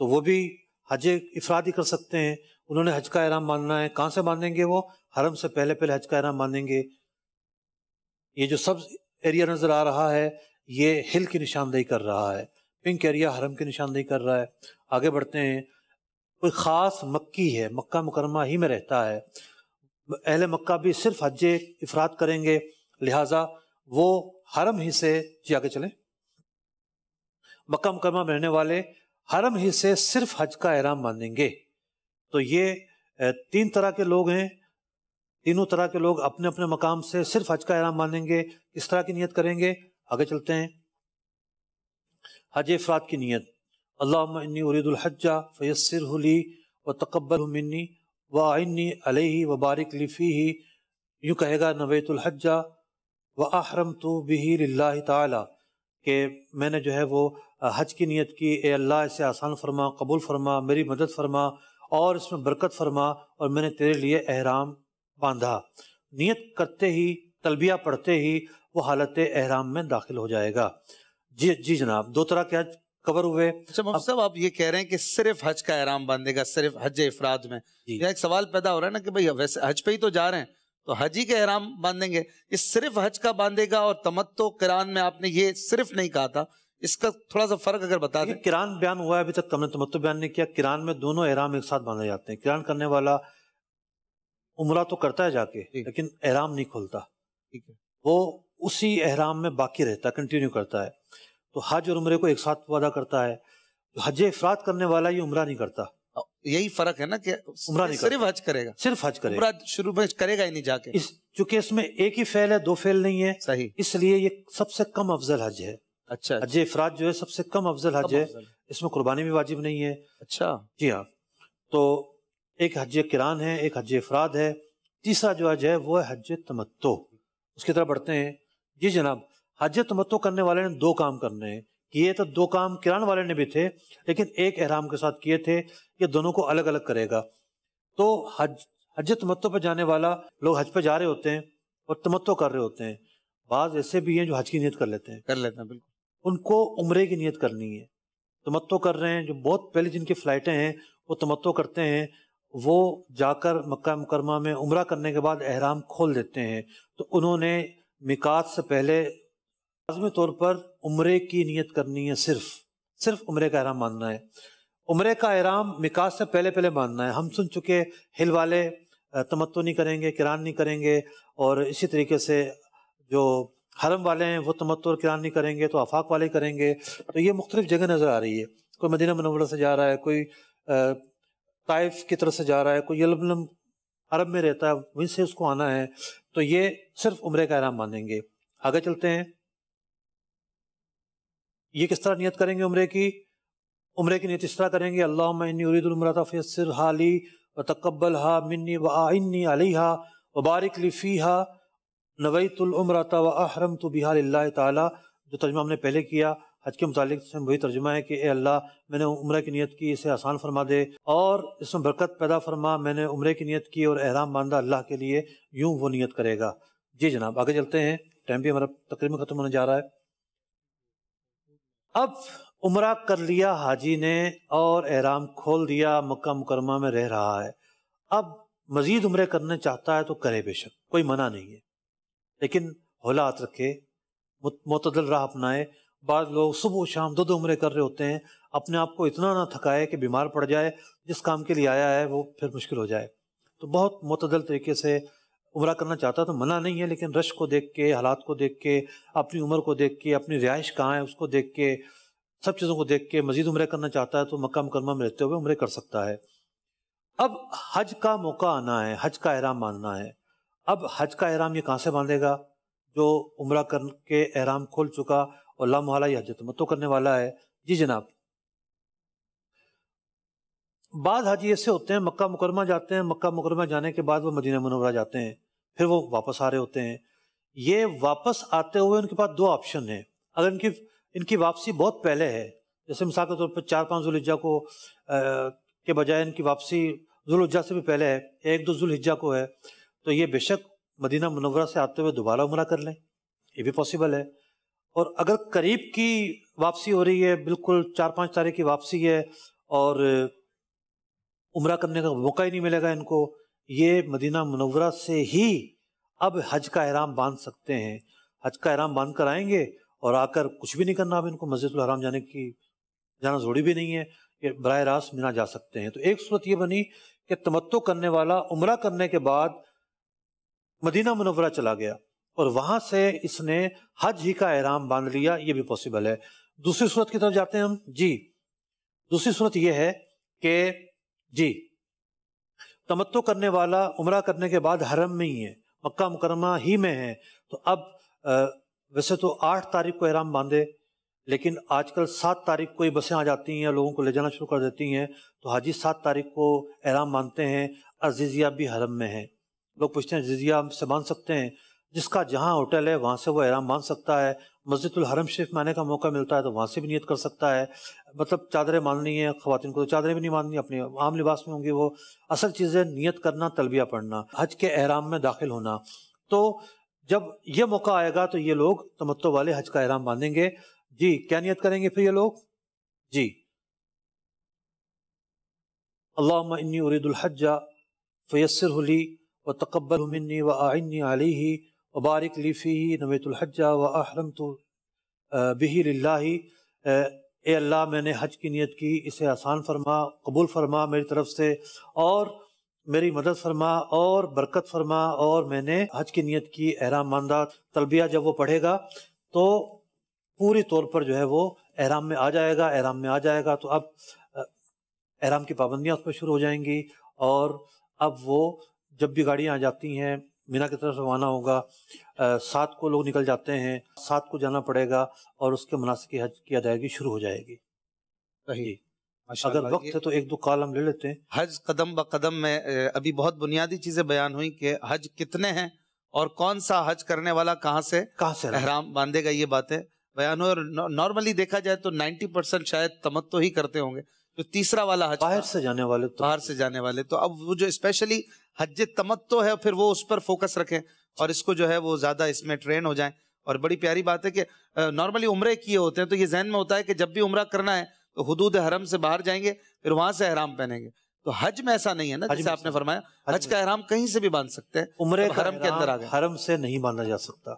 تو وہ بھی حج افراد ہی کر سکتے ہیں. انہوں نے حج کا احرام باندھنا ہے. کہاں سے باندھیں گے؟ وہ حرم سے پہلے پہلے حج کا احرام باندھیں گے. یہ جو سب ایریا نظر آ رہا ہے یہ ہل کی نشاندہی کر رہا ہے، پنک ایریا حرم کی نشاندہی کر رہا ہے. آگے بڑھتے ہیں. کوئی خاص مکی ہے، مکہ مکرمہ ہی میں رہتا ہے، اہل مکہ بھی صرف حج افراد کریں گے، لہٰذا وہ حرم ہی سے جی آگے چلیں. مکہ مکرمہ میں رہنے والے حرم ہی سے صرف حج کا احرام باندھیں گے. تو یہ تین طرح کے لوگ ہیں. تینوں طرح کے لوگ اپنے اپنے مقام سے صرف حج کا احرام باندھیں گے. کس طرح کی نیت کریں گے؟ آگے چلتے ہیں. حج افراد کی نیت: اللہم انی ارید الحج فیسرہ لی وتقبلہ منی واعنی علیہ وبارک لی فیہ. یوں کہے گا نویت الحج واحرمت بہ للہ تعالی، کہ میں نے جو ہے وہ حج کی نیت کی، اے اللہ اسے آسان فرما، قبول فرما، میری مدد فرما اور اس میں برکت فرما، اور میں نے تیرے لیے احرام باندھا. نیت کرتے ہی، تلبیہ پڑھتے ہی وہ حالت احرام میں داخل ہو جائے گا. جی جناب، دو طرح کے حج کور ہوئے. اچھا مفتی صاحب، آپ یہ کہہ رہے ہیں کہ صرف حج کا احرام باندھے گا، صرف حج افراد میں. یہ ایک سوال پیدا ہو رہا ہے نا کہ بھئی ویسے حج پہ ہی تو جا رہے ہیں تو حج ہی کا احرام باندھیں گے، یہ صرف حج کا باندھے گا، اور تمتع قران میں آپ نے یہ صرف نہیں کہا تھا، اس کا تھوڑا سا فرق اگر بتا دیں. قران بیان ہوا ہے، ابھی تک ہم نے تمتع بیان نہیں کیا. قران میں دونوں احرام ایک ساتھ باندھے جاتے ہیں. قران کرنے والا عمرہ تو کرتا ہے جا کے، لیکن احرام نہیں کھولتا، وہ اسی احرام میں باقی رہتا ہے، کنٹینیو کرتا ہے. تو حج اور عمرے کو ایک ساتھ وعدہ کرتا ہے. حج افراد کرنے والا یہ عمرہ نہیں کرتا. یہی فرق ہے نا کہ عمرہ نہیں صرف حج کرے گا، صرف حج کرے گا. عمرہ شروع میں کرے گا ہی نہیں جا کے. چونکہ اس میں ایک ہی فعل ہے، دو فعل نہیں ہے. صحیح. اس لیے یہ سب سے کم افضل حج ہے. اچھا، حج افراد جو ہے سب سے کم افضل حج ہے. اس میں قربانی بھی واجب نہیں ہے. اچھا جی ہاں. تو ایک حج قران ہے، ایک حج افراد ہے. تیسرا جو حج ہے وہ ہے حج تمتع. اس کی طرف بڑھتے ہیں. جی جناب، حج تمتع کرنے والے نے دو کام کرنے ہیں. کیے تو دو کام قران والے نے بھی تھے، لیکن ایک احرام کے ساتھ کیے تھے. یہ دونوں کو الگ الگ کرے گا. تو حج تمتع پہ جانے والا لوگ حج پہ جا رہے ہوتے ہیں اور تمتع کر رہے ہوتے ہیں. بعض ایسے بھی ہیں جو حج کی نیت کر لیتے ہیں. بالکل. ان کو عمرے کی نیت کرنی ہے. تمتع کر رہے ہیں، جو بہت پہلے جن کی فلائٹیں ہیں وہ تمتع کرتے ہیں، وہ جا کر مکہ مکرمہ میں عمرہ کرنے کے بعد احرام کھول دیتے ہیں. تو انہوں نے میقات سے پہلے لازمی طور پر عمرے کی نیت کرنی ہے. صرف عمرے کا احرام باندھنا ہے. عمرے کا احرام میقات سے پہلے پہلے باندھنا ہے. ہم سن چکے ہل والے تمتع نہیں کریں گے، قران نہیں کریں گے، اور اسی طریقے سے جو حرم والے ہیں وہ تمتع اور قران نہیں کریں گے، تو آفاق والے کریں گے. تو یہ مختلف جگہ نظر آ رہی ہے. کوئی مدینہ منورہ سے جا رہا ہے، کوئی طائف کی طرف سے جا رہا ہے، کوئی یلملم عرب میں رہتا ہے وہیں سے اس کو آنا ہے. تو یہ صرف عمرے کا احرام باندھیں گے. آگے چلتے ہیں. یہ کس طرح نیت کریں گے عمرے کی؟ عمرے کی نیت اس طرح کریں گے: اللہم انی ارید العمرۃ فیسرھا لی وتقبلھا منی واعنی علیہا وبارک لی فیہا نویت العمرۃ واحرمت بہا للہ تعالی. جو ترجمہ ہم نے پہلے کیا، حج کے متعلق سے وہی ترجمہ ہے کہ اے اللہ میں نے عمرہ کی نیت کی، اسے آسان فرما دے اور اس میں برکت پیدا فرما، میں نے عمرے کی نیت کی اور احرام باندھا اللہ کے لیے، یوں وہ نیت کرے گا۔ جی جناب آگے چلتے ہیں، ٹائم بھی ہمارا تقریباً ختم ہونے جا رہا ہے۔ اب عمرہ کر لیا حاجی نے اور احرام کھول دیا، مکہ مکرمہ میں رہ رہا ہے، اب مزید عمرے کرنے چاہتا ہے تو کرے، بے شک کوئی منع نہیں ہے، لیکن ہولات رکھے، معتدل راہ اپنائے۔ بعض لوگ صبح و شام 2 عمرے کر رہے ہوتے ہیں، اپنے آپ کو اتنا نہ تھکائے کہ بیمار پڑ جائے، جس کام کے لیے آیا ہے وہ پھر مشکل ہو جائے۔ تو بہت معتدل طریقے سے عمرہ کرنا چاہتا ہے تو منع نہیں ہے، لیکن رش کو دیکھ کے، حالات کو دیکھ کے، اپنی عمر کو دیکھ کے، اپنی رہائش کہاں ہے اس کو دیکھ کے، سب چیزوں کو دیکھ کے مزید عمرے کرنا چاہتا ہے تو مکہ مکرمہ میں رہتے ہوئے عمرے کر سکتا ہے۔ اب حج کا موقع آنا ہے، حج کا احرام باندھنا ہے۔ اب حج کا احرام یہ کہاں سے باندھے گا؟ جو عمرہ کر کے احرام کھول چکا اور لا محالہ یہ حج تمتع کرنے والا ہے۔ جی جناب، بعض حاجی ایسے ہوتے ہیں مکہ مکرمہ جاتے ہیں، مکہ مکرمہ جانے کے بعد وہ مدینہ منورہ جاتے ہیں، پھر وہ واپس آ رہے ہوتے ہیں۔ یہ واپس آتے ہوئے ان کے پاس 2 آپشن ہیں۔ اگر ان کی واپسی بہت پہلے ہے، جیسے مثال کے طور پر 4-5 ذوالحجہ کو کے بجائے ان کی واپسی ذوالحجہ سے بھی پہلے ہے، 1-2 ذوالحجہ کو ہے، تو یہ بے شک مدینہ منورہ سے آتے ہوئے دوبارہ عمرہ کر لیں، یہ بھی پاسبل ہے۔ اور اگر قریب کی واپسی ہو رہی ہے، بالکل 4-5 تاریخ کی واپسی ہے اور عمرہ کرنے کا موقع ہی نہیں ملے گا ان کو، یہ مدینہ منورہ سے ہی اب حج کا احرام باندھ سکتے ہیں۔ حج کا احرام باندھ کر آئیں گے اور آ کر کچھ بھی نہیں کرنا، اب ان کو مسجد الحرام جانا ضروری بھی نہیں ہے، کہ براہ راست مینا جا سکتے ہیں۔ تو ایک صورت یہ بنی کہ تمتع کرنے والا عمرہ کرنے کے بعد مدینہ منورہ چلا گیا اور وہاں سے اس نے حج ہی کا احرام باندھ لیا، یہ بھی پاسبل ہے۔ دوسری صورت کی طرف جاتے ہیں ہم۔ جی دوسری صورت یہ ہے کہ جی تمتع کرنے والا عمرہ کرنے کے بعد حرم میں ہی ہے، مکہ مکرمہ ہی میں ہے، تو اب ویسے تو 8 تاریخ کو احرام باندھے، لیکن آج کل 7 تاریخ کو ہی بسیں آ جاتی ہیں، لوگوں کو لے جانا شروع کر دیتی ہیں، تو حاجی 7 تاریخ کو احرام باندھتے ہیں۔ عزیزیہ بھی حرم میں ہے، لوگ پوچھتے ہیں عزیزیہ سے باندھ سکتے ہیں؟ جس کا جہاں ہوٹل ہے وہاں سے وہ احرام باندھ سکتا ہے۔ مسجد الحرم شریف میں آنے کا موقع ملتا ہے تو وہاں سے بھی نیت کر سکتا ہے۔ مطلب چادریں باندھنی ہیں، خواتین کو تو چادریں بھی نہیں باندھنی، اپنے عام لباس میں ہوں گی وہ۔ اصل چیز ہے نیت کرنا، تلبیہ پڑھنا، حج کے احرام میں داخل ہونا۔ تو جب یہ موقع آئے گا تو یہ لوگ تمتع والے حج کا احرام باندھیں گے۔ جی کیا نیت کریں گے پھر یہ لوگ؟ جی اللہم انی ارید الحج فیسرہ لی وتقبلہ منی واعنی علیہ وبارک لی فیہ، نویت الحج واحرمت بہ للہ۔ اے اللہ میں نے حج کی نیت کی، اسے آسان فرما، قبول فرما میری طرف سے، اور میری مدد فرما اور برکت فرما۔ اور میں نے حج کی نیت کی، احرام باندھا، تلبیہ جب وہ پڑھے گا تو پوری طور پر جو ہے وہ احرام میں آ جائے گا۔ احرام میں آ جائے گا تو اب احرام کی پابندیاں اس پہ شروع ہو جائیں گی، اور اب وہ جب بھی گاڑیاں آ جاتی ہیں مینا کی طرف روانہ ہوگا، 7 کو لوگ نکل جاتے ہیں، 7 کو جانا پڑے گا اور اس کے مناسک حج کی ادائیگی شروع ہو جائے گی۔ صحیح، اگر وقت ہے تو 1-2 کال ہم لے لیتے ہیں۔ حج قدم بقدم میں ابھی بہت بنیادی چیزیں بیان ہوئی کہ حج کتنے ہیں اور کون سا حج کرنے والا کہاں سے احرام باندھے گا، یہ باتیں بیان ہوئی۔ اور نارملی دیکھا جائے تو 90% شاید تمتع ہی کرتے ہوں گے، جو تیسرا والا حج باہر سے جانے والے تو اب وہ جو اسپیشلی حج تمتع ہے پھر وہ اس پر فوکس رکھیں اور اس کو جو ہے وہ زیادہ اس میں ٹرین ہو جائیں۔ اور بڑی پیاری بات ہے کہ نارملی عمرے کیے ہوتے ہیں تو یہ ذہن میں ہوتا ہے کہ جب بھی عمرہ کرنا ہے تو حدود حرم سے باہر جائیں گے، پھر وہاں سے احرام پہنیں گے۔ تو حج میں ایسا نہیں ہے نا، جیسے آپ نے فرمایا حج کا احرام کہیں سے بھی باندھ سکتے ہیں، عمرے کا حرم کے اندر آ گئے، حرم سے نہیں باندھا جا سکتا۔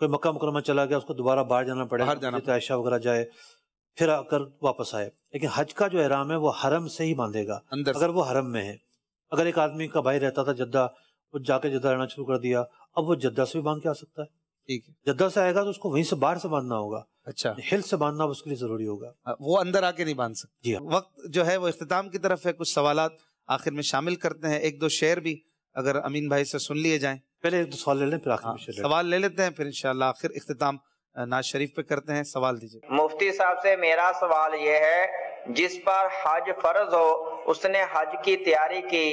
کوئی مکہ مکرمہ چلا گیا اس کو دوبارہ باہر جانا پڑے گا، عائشہ وغیرہ جائے پھر آ کر واپس آئے، لیکن حج کا جو احرام ہے وہ حرم سے ہی باندھے گا اگر وہ حرم میں ہے۔ اگر ایک آدمی کا بھائی رہتا تھا جدہ، وہ جا کے جدہ رہنا شروع کر دیا، اب وہ جدہ سے بھی باندھ کے آ سکتا ہے۔ ٹھیک ہے، جدہ سے آئے گا تو اس کو وہیں سے باہر سے باندھنا ہوگا، اچھا ہل سے باندھنا اس کے لیے ضروری ہوگا، وہ اندر آ کے نہیں باندھ سکتے۔ جی ہاں۔ وقت جو ہے وہ اختتام کی طرف ہے، کچھ سوالات آخر میں شامل کرتے ہیں، 1-2 شعر بھی اگر امین بھائی سے سن لیے جائیں۔ پہلے 1-2 سوال لے لیں پھر آخر میں سوال لے لیتے ہیں، پھر انشاءاللہ آخر اختتام ناز شریف پہ کرتے ہیں۔ سوال دیجیے۔ مفتی صاحب سے میرا سوال یہ ہے، جس پر حج فرض ہو اس نے حج کی تیاری کی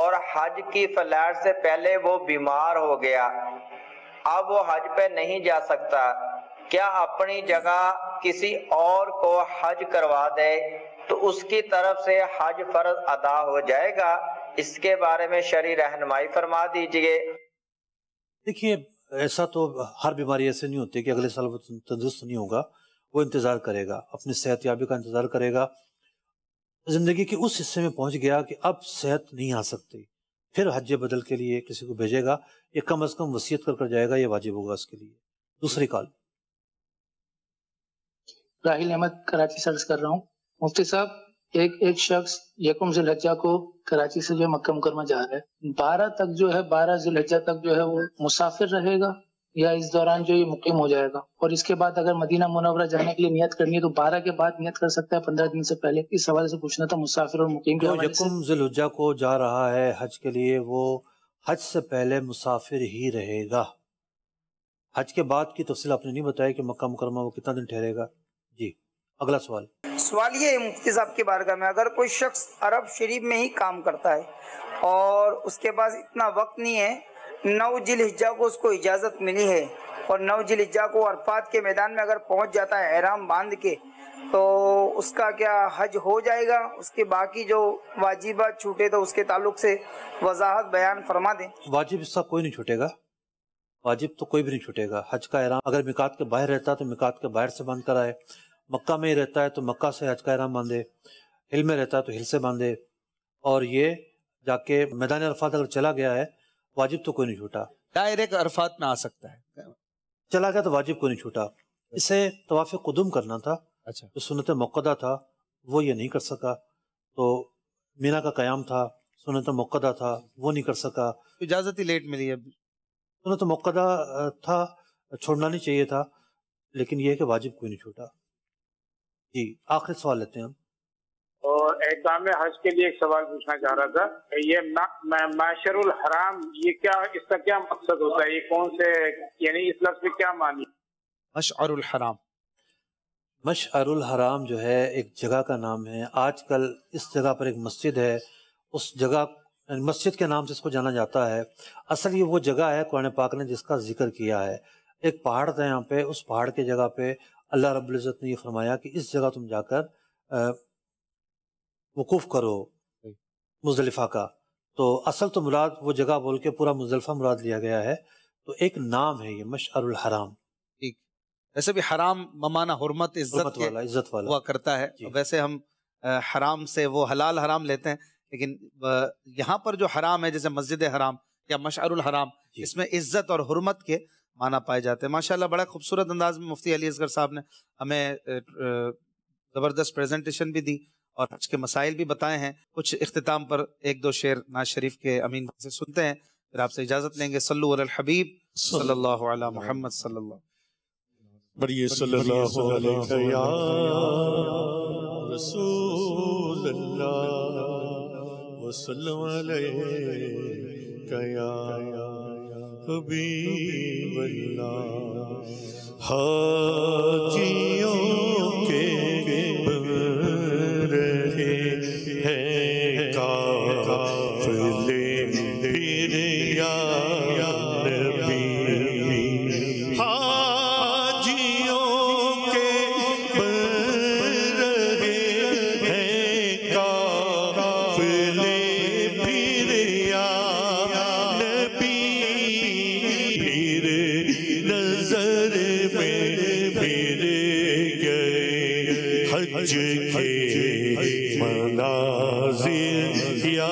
اور حج کی فلائٹ سے پہلے وہ بیمار ہو گیا، اب وہ حج پہ نہیں جا سکتا، کیا اپنی جگہ کسی اور کو حج کروا دے تو اس کی طرف سے حج فرض ادا ہو جائے گا؟ اس کے بارے میں شرعی رہنمائی فرما دیجئے۔ دیکھیے ایسا تو ہر بیماری ایسے نہیں ہوتی کہ اگلے سال وہ تندرست نہیں ہوگا، وہ انتظار کرے گا، اپنی صحت یابی کا انتظار کرے گا، زندگی کے اس حصے میں پہنچ گیا کہ اب صحت نہیں آ سکتی، پھر حج بدل کے لیے کسی کو بھیجے گا، یہ کم از کم وصیت کر جائے گا، یہ واجب ہوگا اس کے لیے۔ دوسری کال راہیل احمد کراچی سے عرض کر رہا ہوں، مفتی صاحب ایک شخص یکم ذی الحجہ کو کراچی سے جو ہے مکہ مکرمہ جا رہا ہے، 12 تک جو ہے 12 ذی الحجہ تک جو ہے وہ مسافر رہے گا یا اس دوران جو یہ مقیم ہو جائے گا؟ اور اس کے بعد اگر مدینہ منورہ جانے کے لیے نیت کرنی ہے تو 12 کے بعد نیت کر سکتا ہے 15 دن سے پہلے؟ اس حوالے سے پوچھنا تھا مسافر اور مقیم کے حوالے سے۔ یکم ذی الحجہ کو جا رہا ہے حج کے لیے، وہ حج سے پہلے مسافر ہی رہے گا۔ حج کے بعد کی تفصیل آپ نے نہیں بتایا کہ مکہ مکرمہ وہ کتنا دن ٹھہرے گا۔ جی اگلا سوال۔ سوال یہ ہے مفتی صاحب کی بارگاہ میں، اگر کوئی شخص عرب شریف میں ہی کام کرتا ہے اور اس کے پاس اتنا وقت نہیں ہے، 9 ذی الحجہ کو اس کو اجازت ملی ہے اور 9 ذی الحجہ کو عرفات کے میدان میں اگر پہنچ جاتا ہے احرام باندھ کے، تو اس کا کیا حج ہو جائے گا؟ اس کے باقی جو واجبات چھوٹے تو اس کے تعلق سے وضاحت بیان فرما دیں۔ واجب اس کا کوئی نہیں چھوٹے گا، واجب تو کوئی بھی نہیں چھوٹے گا۔ حج کا احرام اگر میقات کے باہر رہتا ہے تو میقات کے باہر سے باندھ کر آئے، مکہ میں ہی رہتا ہے تو مکہ سے حج کا احرام باندھے، ہل میں رہتا ہے تو ہل سے باندھے، اور یہ جا کے میدان عرفات اگر چلا گیا ہے واجب تو کوئی نہیں چھوٹا، ڈائریکٹ عرفات میں آ سکتا ہے، چلا گیا تو واجب کوئی نہیں چھوٹا۔ اسے طواف قدوم کرنا تھا، اچھا جو سنت موقدہ تھا وہ یہ نہیں کر سکا، تو مینا کا قیام تھا، سنت موقدہ تھا، وہ نہیں کر سکا، اجازت ہی لیٹ ملی ہے۔ سنت موقدہ تھا، چھوڑنا نہیں چاہیے تھا، لیکن یہ ہے کہ واجب کوئی نہیں چھوٹا۔ جی آخری سوال لیتے ہیں ہم۔ اور احکام حج کے لیے ایک سوال پوچھنا چاہ رہا تھا، یہ معشر الحرام، یہ کیا، اس کا کیا مقصد ہوتا ہے؟ یہ کون سے، یعنی اس لفظ میں کیا معنی؟ مشعر الحرام، مشعر الحرام جو ہے ایک جگہ کا نام ہے۔ آج کل اس جگہ پر ایک مسجد ہے، اس جگہ مسجد کے نام سے اس کو جانا جاتا ہے۔ اصل یہ وہ جگہ ہے قرآن پاک نے جس کا ذکر کیا ہے۔ ایک پہاڑ تھا یہاں پہ، اس پہاڑ کی جگہ پہ اللہ رب العزت نے یہ فرمایا کہ اس جگہ تم جا کر وقوف کرو مزدلفہ کا، تو اصل تو مراد وہ جگہ بول کے پورا مزدلفہ مراد لیا گیا ہے، تو ایک نام ہے یہ مشعر الحرام۔ ٹھیک، ویسے بھی حرام بمعنی حرمت، عزت والا ہوا کرتا ہے۔ ویسے ہم حرام سے وہ حلال حرام لیتے ہیں، لیکن یہاں پر جو حرام ہے جیسے مسجد حرام یا مشعر الحرام، اس میں عزت اور حرمت کے معنی پائے جاتے ہیں۔ ماشاءاللہ بڑا خوبصورت انداز میں مفتی علی اصغر صاحب نے ہمیں زبردست پریزنٹیشن بھی دی اور حج کے مسائل بھی بتائے ہیں۔ کچھ اختتام پر 1-2 شعر ناز شریف کے امین سے سنتے ہیں، پھر آپ سے اجازت لیں گے۔ صلو علی الحبیب صلی اللہ علی محمد صلی اللہ بڑی صلی اللہ علیہ یا رسول اللہ وسلم علیہ یا حبیب اللہ۔ حاجیوں کے بن رہے ہیں قافلے پھر یا نبی، حاجیوں کے بن رہے ہیں قافلے پھر یا نبی، پھر نظر میں پھر گئے حج کے مناظر یا